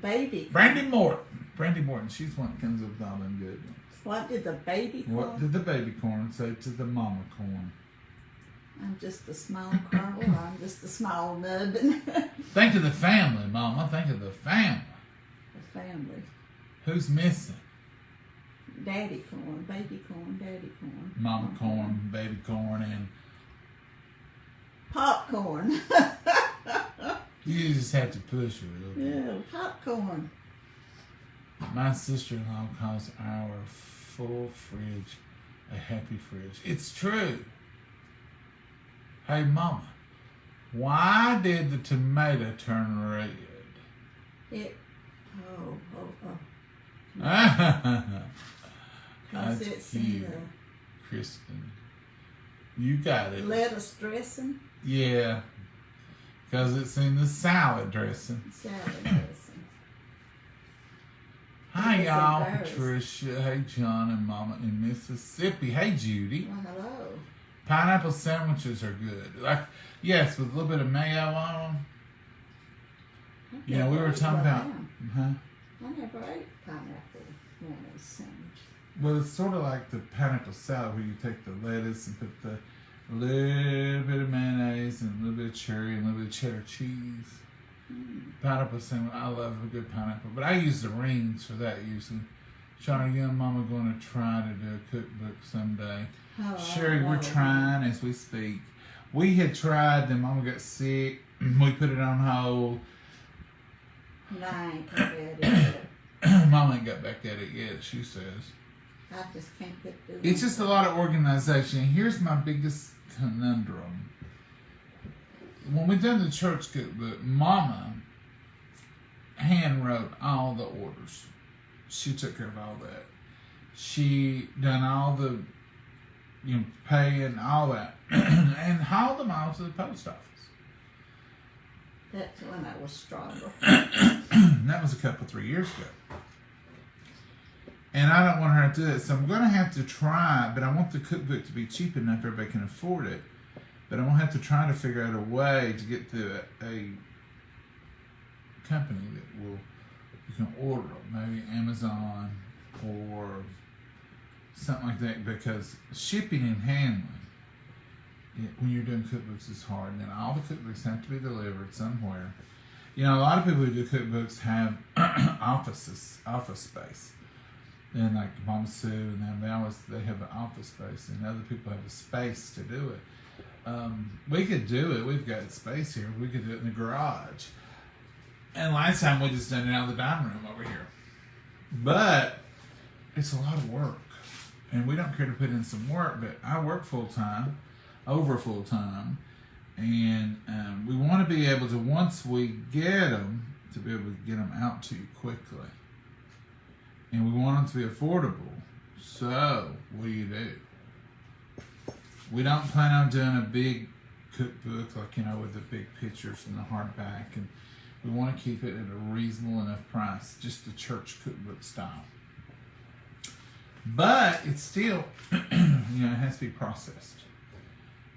Speaker 2: Baby.
Speaker 1: Brandy Morton, she's one that comes up with all them good ones.
Speaker 2: What did the baby call?
Speaker 1: What did the baby corn say to the mama corn?
Speaker 2: I'm just a small kernel. I'm just a small nubbin.
Speaker 1: Think of the family, Mama. Think of the family.
Speaker 2: The family.
Speaker 1: Who's missing?
Speaker 2: Daddy corn, baby corn, daddy corn.
Speaker 1: Mama corn, baby corn, and
Speaker 2: Popcorn.
Speaker 1: you just have to push her a little bit.
Speaker 2: Yeah, popcorn.
Speaker 1: My sister-in-law calls our full fridge a happy fridge. It's true. Hey, Mama, why did the tomato turn red?
Speaker 2: Because
Speaker 1: That's
Speaker 2: it's
Speaker 1: cute,
Speaker 2: in
Speaker 1: Kristen. You got
Speaker 2: the
Speaker 1: it.
Speaker 2: lettuce dressing.
Speaker 1: Yeah, because it's in the salad dressing.
Speaker 2: Salad dressing.
Speaker 1: Hi,
Speaker 2: It's
Speaker 1: y'all.
Speaker 2: embarrassing.
Speaker 1: Patricia. Hey, John and Mama in Mississippi. Hey, Judy.
Speaker 2: Well, hello.
Speaker 1: Pineapple sandwiches are good. Like, yes, with a little bit of mayo on them. You know, we were talking about. Huh?
Speaker 2: I never ate pineapple mayonnaise sandwich.
Speaker 1: Well, it's sort of like the pineapple salad where you take the lettuce and put the little bit of mayonnaise and a little bit of cherry and a little bit of cheddar cheese. Pineapple sandwich. I love a good pineapple, but I use the rings for that usually. Shauna, you and Mama going to try to do a cookbook someday.
Speaker 2: Oh,
Speaker 1: Sherry, we're trying as we speak. We had tried, then Mama got sick. We put it on hold.
Speaker 2: No, I ain't got it yet.
Speaker 1: Mama ain't got back at it yet, she says.
Speaker 2: I just can't get through
Speaker 1: It's just a lot of organization. Here's my biggest conundrum. When we done the church cookbook, Mama hand wrote all the orders. She took care of all that. She done all the paying, all that, and hauled them all to the post office.
Speaker 2: That's when I was stronger.
Speaker 1: And that was 3 years ago. And I don't want her to do it, so I'm going to have to try, but I want the cookbook to be cheap enough everybody can afford it. But I'm going to have to try to figure out a way to get to a company that you can order them, maybe Amazon or something like that, because shipping and handling, when you're doing cookbooks, is hard. And then all the cookbooks have to be delivered somewhere. You know, a lot of people who do cookbooks have office space. And like Mama Sue and them, they have an office space, and other people have a space to do it. We could do it. We've got space here. We could do it in the garage. And last time we just done it out of the dining room over here. But it's a lot of work, and we don't care to put in some work. But I work over full time, and we want to be able to, once we get them, to be able to get them out to you quickly. And we want them to be affordable. So, what do? We don't plan on doing a big cookbook, like, with the big pictures and the hardback. And we want to keep it at a reasonable enough price, just the church cookbook style. But it's still, it has to be processed.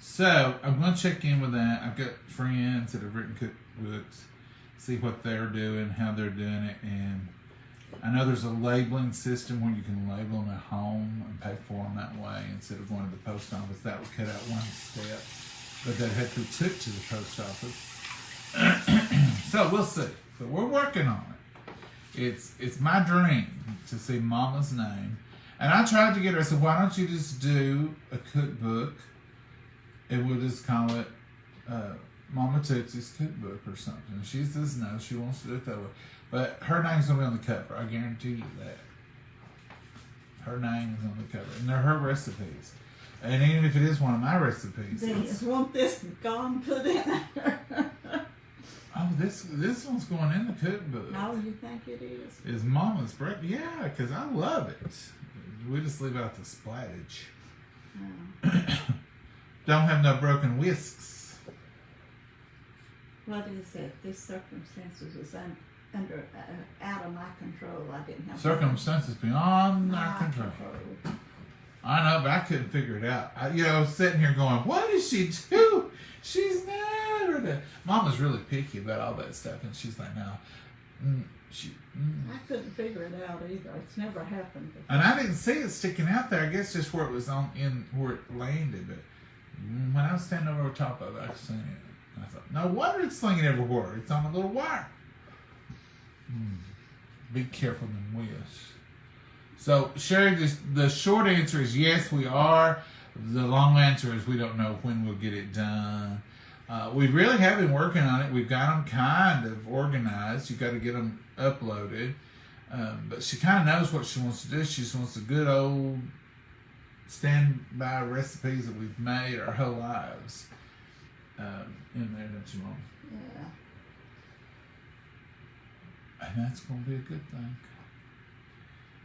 Speaker 1: So, I'm going to check in with that. I've got friends that have written cookbooks, see what they're doing, how they're doing it, and I know there's a labeling system where you can label them at home and pay for them that way instead of going to the post office. That would cut out one step, but that had to be took to the post office. So we'll see. But we're working on it. It's my dream to see Mama's name. And I tried to get her, I said, why don't you just do a cookbook and we'll just call it Mama Tootsie's Cookbook or something. And she says no, she wants to do it that way. But her name's going to be on the cover. I guarantee you that. Her name is on the cover. And they're her recipes. And even if it is one of my recipes.
Speaker 2: They just want this gone put in there.
Speaker 1: Oh, this one's going in the cookbook.
Speaker 2: Oh, you think it is?
Speaker 1: Is Mama's bread? Yeah, because I love it. We just leave out the splattage.
Speaker 2: Oh.
Speaker 1: Don't have no broken whisks.
Speaker 2: What is it? This circumstances is under out of my control. I didn't have
Speaker 1: Circumstances beyond our
Speaker 2: my
Speaker 1: control. I know, but I couldn't figure it out. I was sitting here going, what does she do? She's never. Mama's really picky about all that stuff, and she's like, no.
Speaker 2: I couldn't figure it out either. It's never happened before.
Speaker 1: And I didn't see it sticking out there. I guess just where it was where it landed. But when I was standing over top of it, I seen it. I thought, no wonder it's slinging everywhere. It's on a little wire. Be careful than whiz. So, Sherry, the short answer is yes, we are. The long answer is we don't know when we'll get it done. We really have been working on it. We've got them kind of organized. You got to get them uploaded. But she kind of knows what she wants to do. She just wants the good old standby recipes that we've made our whole lives in there, don't you, Mom?
Speaker 2: Yeah.
Speaker 1: And that's going to be a good thing.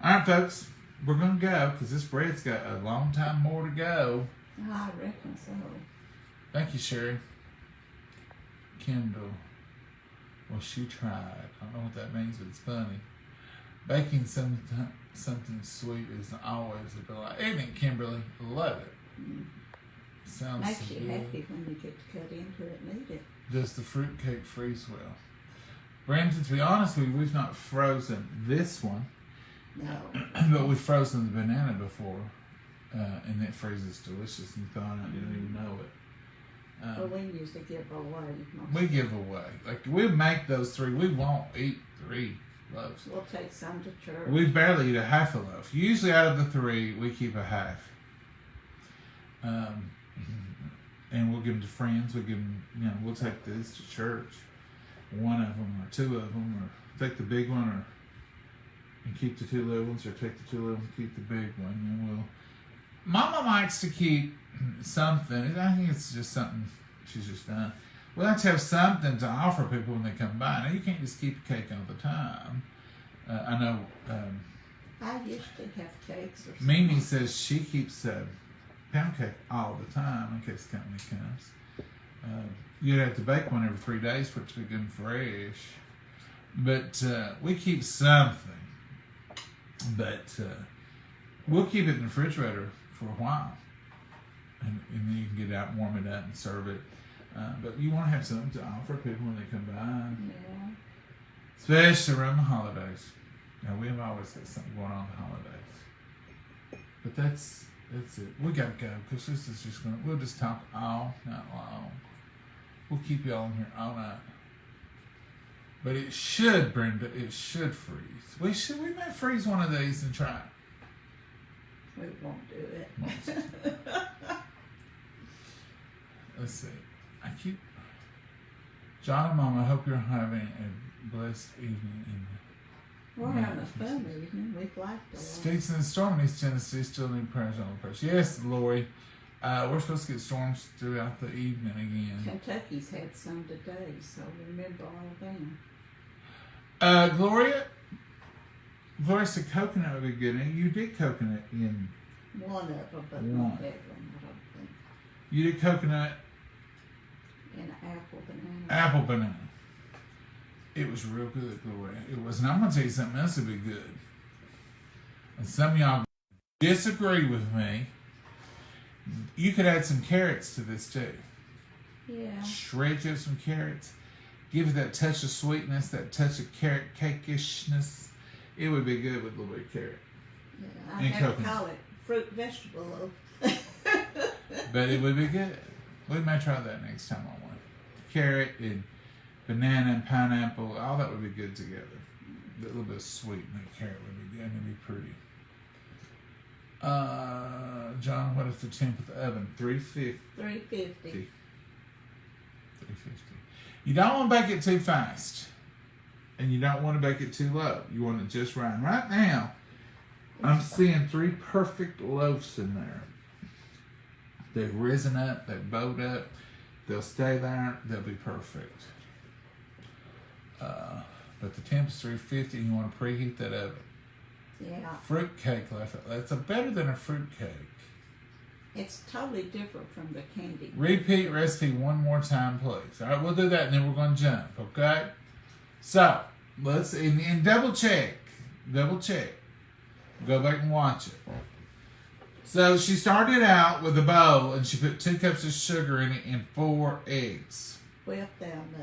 Speaker 1: All right, folks, we're going to go because this bread's got a long time more to go.
Speaker 2: I reckon so.
Speaker 1: Thank you, Sherry. Kendall. Well, she tried. I don't know what that means, but it's funny. Baking something sweet is always a delight. Isn't it, Kimberly? Love it. Sounds
Speaker 2: Makes
Speaker 1: so
Speaker 2: you
Speaker 1: good.
Speaker 2: happy when you get to cut into it and eat it.
Speaker 1: Does the fruit cake freeze well? Brandon, to be honest with you, we've not frozen this one,
Speaker 2: No.
Speaker 1: but we've frozen the banana before, and it freezes delicious. And you thought I didn't even know it.
Speaker 2: Well, we usually give away.
Speaker 1: We give away. Like, we make those 3. We won't eat 3 loaves.
Speaker 2: We'll take some to church.
Speaker 1: We barely eat a half a loaf. Usually out of the 3, we keep a half. And we'll give them to friends. We give them, we'll take this to church. 1 of them or 2 of them, or take the big one, or and keep the 2 little ones, or take the 2 little ones and keep the big one. And we'll. Mama likes to keep something. I think it's just something she's just done. We like to have something to offer people when they come by. Now, you can't just keep a cake all the time. I know
Speaker 2: I used to have cakes or something.
Speaker 1: Mimi says she keeps pound cake all the time in case company comes. You'd have to bake one every 3 days for it to be good and fresh. But we keep something. But we'll keep it in the refrigerator for a while. And then you can get it out, warm it up, and serve it. But you want to have something to offer people when they come by.
Speaker 2: Yeah.
Speaker 1: Especially around the holidays. We've always got something going on in the holidays. But that's it. We got to go because this is just going to, we'll just talk all night long. We'll keep y'all in here all night. But it should, Brenda, it should freeze. We might freeze one of these and try it.
Speaker 2: We won't do it.
Speaker 1: Let's see. John and Mom, I hope you're having a blessed evening.
Speaker 2: We're having a fun evening. We've liked a lot.
Speaker 1: Fixing the storm in East Tennessee, still need prayers on the prayers. Yes, Lori. We're supposed to get storms throughout the evening again.
Speaker 2: Kentucky's had some today, so remember all of them.
Speaker 1: Gloria said coconut would be good. And you did coconut in
Speaker 2: One of them, but
Speaker 1: one.
Speaker 2: not everyone, I don't think.
Speaker 1: You did coconut
Speaker 2: And banana.
Speaker 1: apple banana. It was real good, Gloria. It was. And I'm going to tell you something else that'd be good. And some of y'all disagree with me. You could add some carrots to this too.
Speaker 2: Yeah.
Speaker 1: Shred you some carrots. Give it that touch of sweetness, that touch of carrot cake-ishness. It would be good with a little bit of carrot.
Speaker 2: Yeah, I
Speaker 1: And
Speaker 2: have to
Speaker 1: coconut.
Speaker 2: call it fruit vegetable loaf.
Speaker 1: But it would be good. We may try that next time on one. Carrot and banana and pineapple, all that would be good together. A little bit of sweet and that carrot would be good and it'd be pretty. John, what is the temp of the oven? 350.
Speaker 2: 350.
Speaker 1: 350. You don't want to bake it too fast. And you don't want to bake it too low. You want it just right. And right now, I'm seeing 3 perfect loaves in there. They've risen up, they've bowed up, they'll stay there, they'll be perfect. But the temp is 350 and you want to preheat that oven.
Speaker 2: Yeah.
Speaker 1: Fruit cake, that's better than a fruit cake.
Speaker 2: It's totally different from the candy.
Speaker 1: Repeat recipe one more time, please. All right, we'll do that and then we're going to jump, okay? So, let's, and double check. Double check. Go back and watch it. So, she started out with a bowl and she put 2 cups of sugar in it and 4 eggs.
Speaker 2: Whip down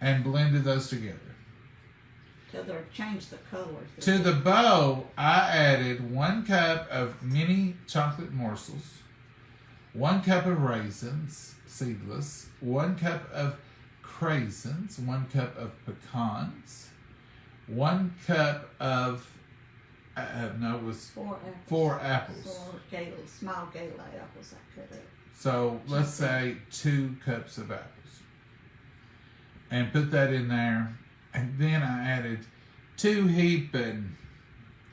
Speaker 1: And blended those together.
Speaker 2: till they change the colors.
Speaker 1: To the bowl, I added 1 cup of mini chocolate morsels, 1 cup of raisins, seedless, 1 cup of craisins, 1 cup of pecans, 1 cup of, no, it was
Speaker 2: 4 apples.
Speaker 1: 4 apples.
Speaker 2: 4 small gala apples I cut up.
Speaker 1: So let's say 2 cups of apples. And put that in there. And then I added 2 heaping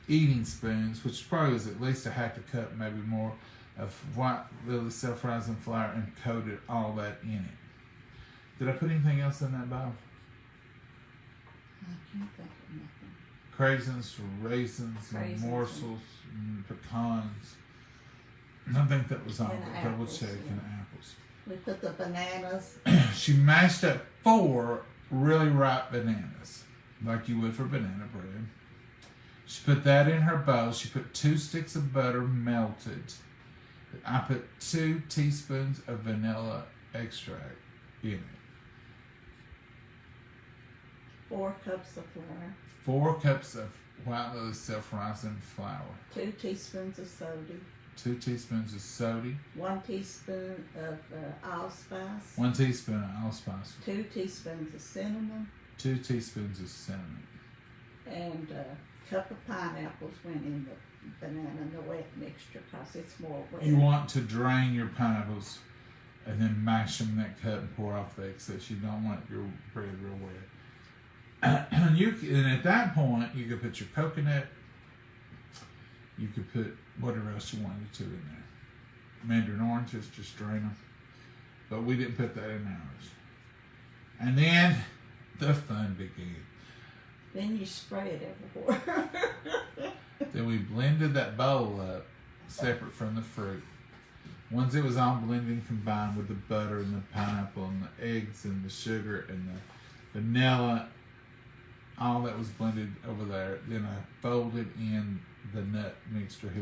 Speaker 1: eating spoons, which probably was at least a half a cup, maybe more, of white lily self-rising flour, and coated all that in it. Did I put anything else in that bowl?
Speaker 2: I can't think of nothing.
Speaker 1: Raisins,
Speaker 2: Raisins
Speaker 1: morsels, pecans. I think that was all.
Speaker 2: And
Speaker 1: Double
Speaker 2: apples,
Speaker 1: check,
Speaker 2: yeah.
Speaker 1: and apples.
Speaker 2: We put the bananas.
Speaker 1: She mashed up 4 really ripe bananas, like you would for banana bread. She put that in her bowl. She put 2 sticks of butter melted. I put 2 teaspoons of vanilla extract in it.
Speaker 2: 4 cups of flour.
Speaker 1: 4 cups of white lily self-rising flour.
Speaker 2: 2 teaspoons of soda.
Speaker 1: 2 teaspoons of soda.
Speaker 2: 1 teaspoon of allspice.
Speaker 1: 1 teaspoon of allspice.
Speaker 2: 2 teaspoons of cinnamon.
Speaker 1: 2 teaspoons of cinnamon.
Speaker 2: And a cup of pineapples went in the banana and the wet mixture because it's more wet.
Speaker 1: You want to drain your pineapples and then mash them in that cup and pour off the excess. You don't want your bread real wet. And at that point, you could put your coconut. You could put whatever else you wanted to in there. Mandarin oranges, just drain them. But we didn't put that in ours. And then the fun began.
Speaker 2: Then you spray it everywhere.
Speaker 1: Then we blended that bowl up separate from the fruit. Once it was all blended and combined with the butter and the pineapple and the eggs and the sugar and the vanilla, all that was blended over there, then I folded in the nut mixture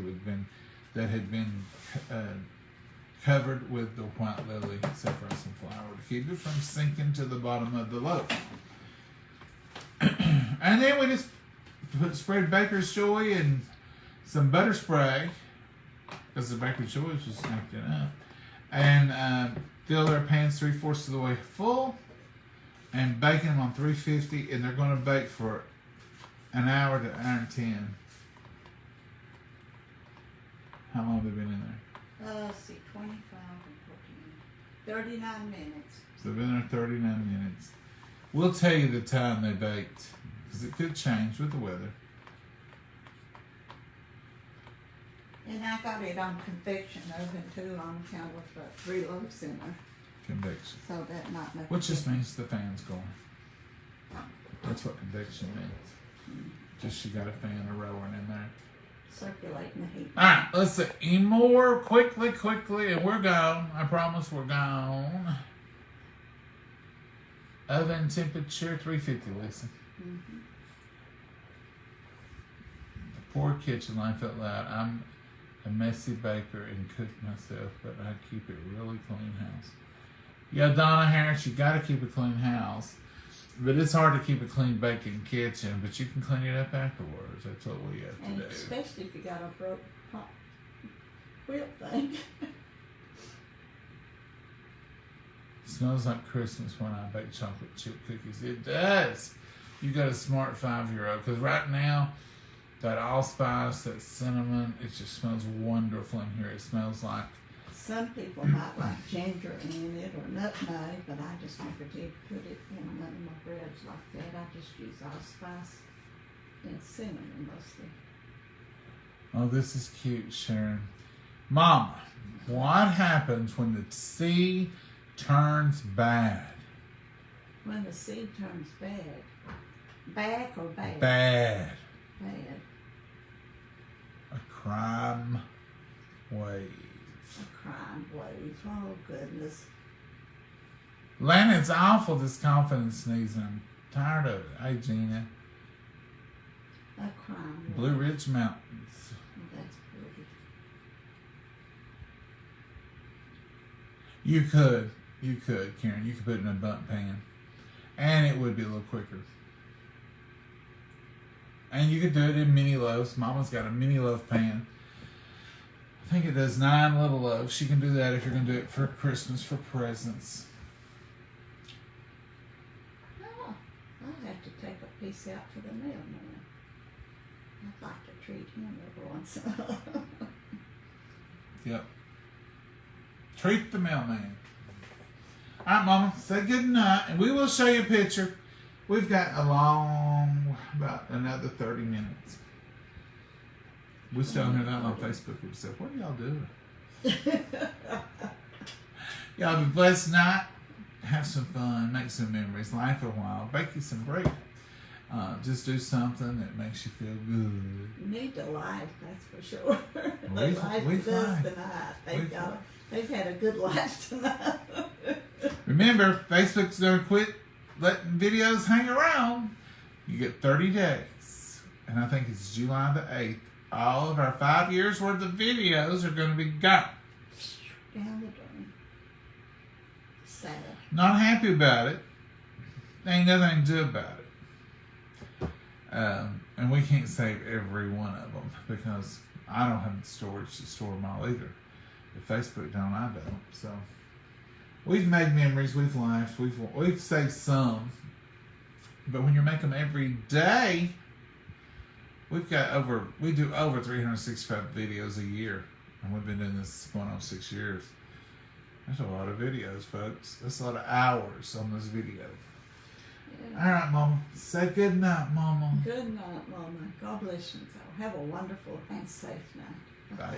Speaker 1: that had been covered with the white lily self-rising flour to keep it from sinking to the bottom of the loaf. And then we just spread baker's joy and some butter spray, because the baker's joy was just acting up, and fill their pans 3/4 of the way full, and bake them on 350, and they're going to bake for an hour to an hour and 10. How long have they been in there?
Speaker 2: Let's see, 25 and 14. 39 minutes.
Speaker 1: So they've been there 39 minutes. We'll tell you the time they baked, because it could change with the weather.
Speaker 2: And I got it on convection oven too, on account of the 3 loaves in there.
Speaker 1: Convection.
Speaker 2: So that might make
Speaker 1: Which just means the fan's going. That's what convection means. Just you got a fan rolling in there.
Speaker 2: circulating the heat.
Speaker 1: Alright, let's see. Any more? Quickly, and we're gone. I promise we're gone. Oven temperature 350, Lisa.
Speaker 2: Mm-hmm.
Speaker 1: The poor kitchen life out loud. I'm a messy baker and cook myself, but I keep it really clean house. Yeah, Donna Harris, you gotta keep a clean house. But it's hard to keep a clean baking kitchen, but you can clean it up afterwards. That's what we have to
Speaker 2: And
Speaker 1: do.
Speaker 2: especially if you got a broke pot whip thing.
Speaker 1: Smells like Christmas when I bake chocolate chip cookies. It does. You got a smart 5-year-old, because right now, that allspice, that cinnamon, it just smells wonderful in here. It smells like.
Speaker 2: Some people might like ginger in it or nutmeg, but I just never did put it in none of my breads like that. I just use allspice and cinnamon mostly.
Speaker 1: Oh, this is cute, Sharon. Momma, what happens when the sea turns bad?
Speaker 2: When the seed turns bad. Back or bad?
Speaker 1: Bad.
Speaker 2: Bad.
Speaker 1: A crime wave.
Speaker 2: A crime wave. Oh, goodness.
Speaker 1: Lana, it's awful, this coughing and sneezing. I'm tired of it. Hey, Gina.
Speaker 2: A crime wave.
Speaker 1: Blue Ridge Mountains.
Speaker 2: That's pretty.
Speaker 1: You could, Karen. You could put it in a bundt pan. And it would be a little quicker. And you could do it in mini loaves. Mama's got a mini loaf pan. I think it does 9 little loaves. You can do that if you're going to do it for Christmas, for presents.
Speaker 2: Oh, I'll have to take a piece out for the mailman. I'd like to treat him every once in a while.
Speaker 1: Yep. Treat the mailman. All right, Mama, say good night, and we will show you a picture. We've got a long about another 30 minutes. We still don't hear that on Facebook. We said, what are y'all doing? Y'all have a blessed night. Have some fun. Make some memories. Laugh a while. Bake you some bread. Just do something that makes you feel good.
Speaker 2: You need to laugh, that's for sure.
Speaker 1: We've
Speaker 2: Life does
Speaker 1: laughed.
Speaker 2: tonight. They've had a good life tonight.
Speaker 1: Remember, Facebook's going to quit letting videos hang around. You get 30 days. And I think it's July the 8th. All of our 5 years worth of videos are going to be gone.
Speaker 2: Down the drain. Sad.
Speaker 1: Not happy about it. Ain't nothing to do about it. And we can't save every one of them because I don't have the storage to store them all either. If Facebook don't, I don't. So we've made memories, we've laughed, we've saved some. But when you're making them every day, we do over 365 videos a year. And we've been doing this going on 6 years. That's a lot of videos, folks. That's a lot of hours on this video.
Speaker 2: Yeah.
Speaker 1: All right, Mama. Say good night, Mama.
Speaker 2: Good night, Mama. God bless you. So have a wonderful and safe night.
Speaker 1: Bye.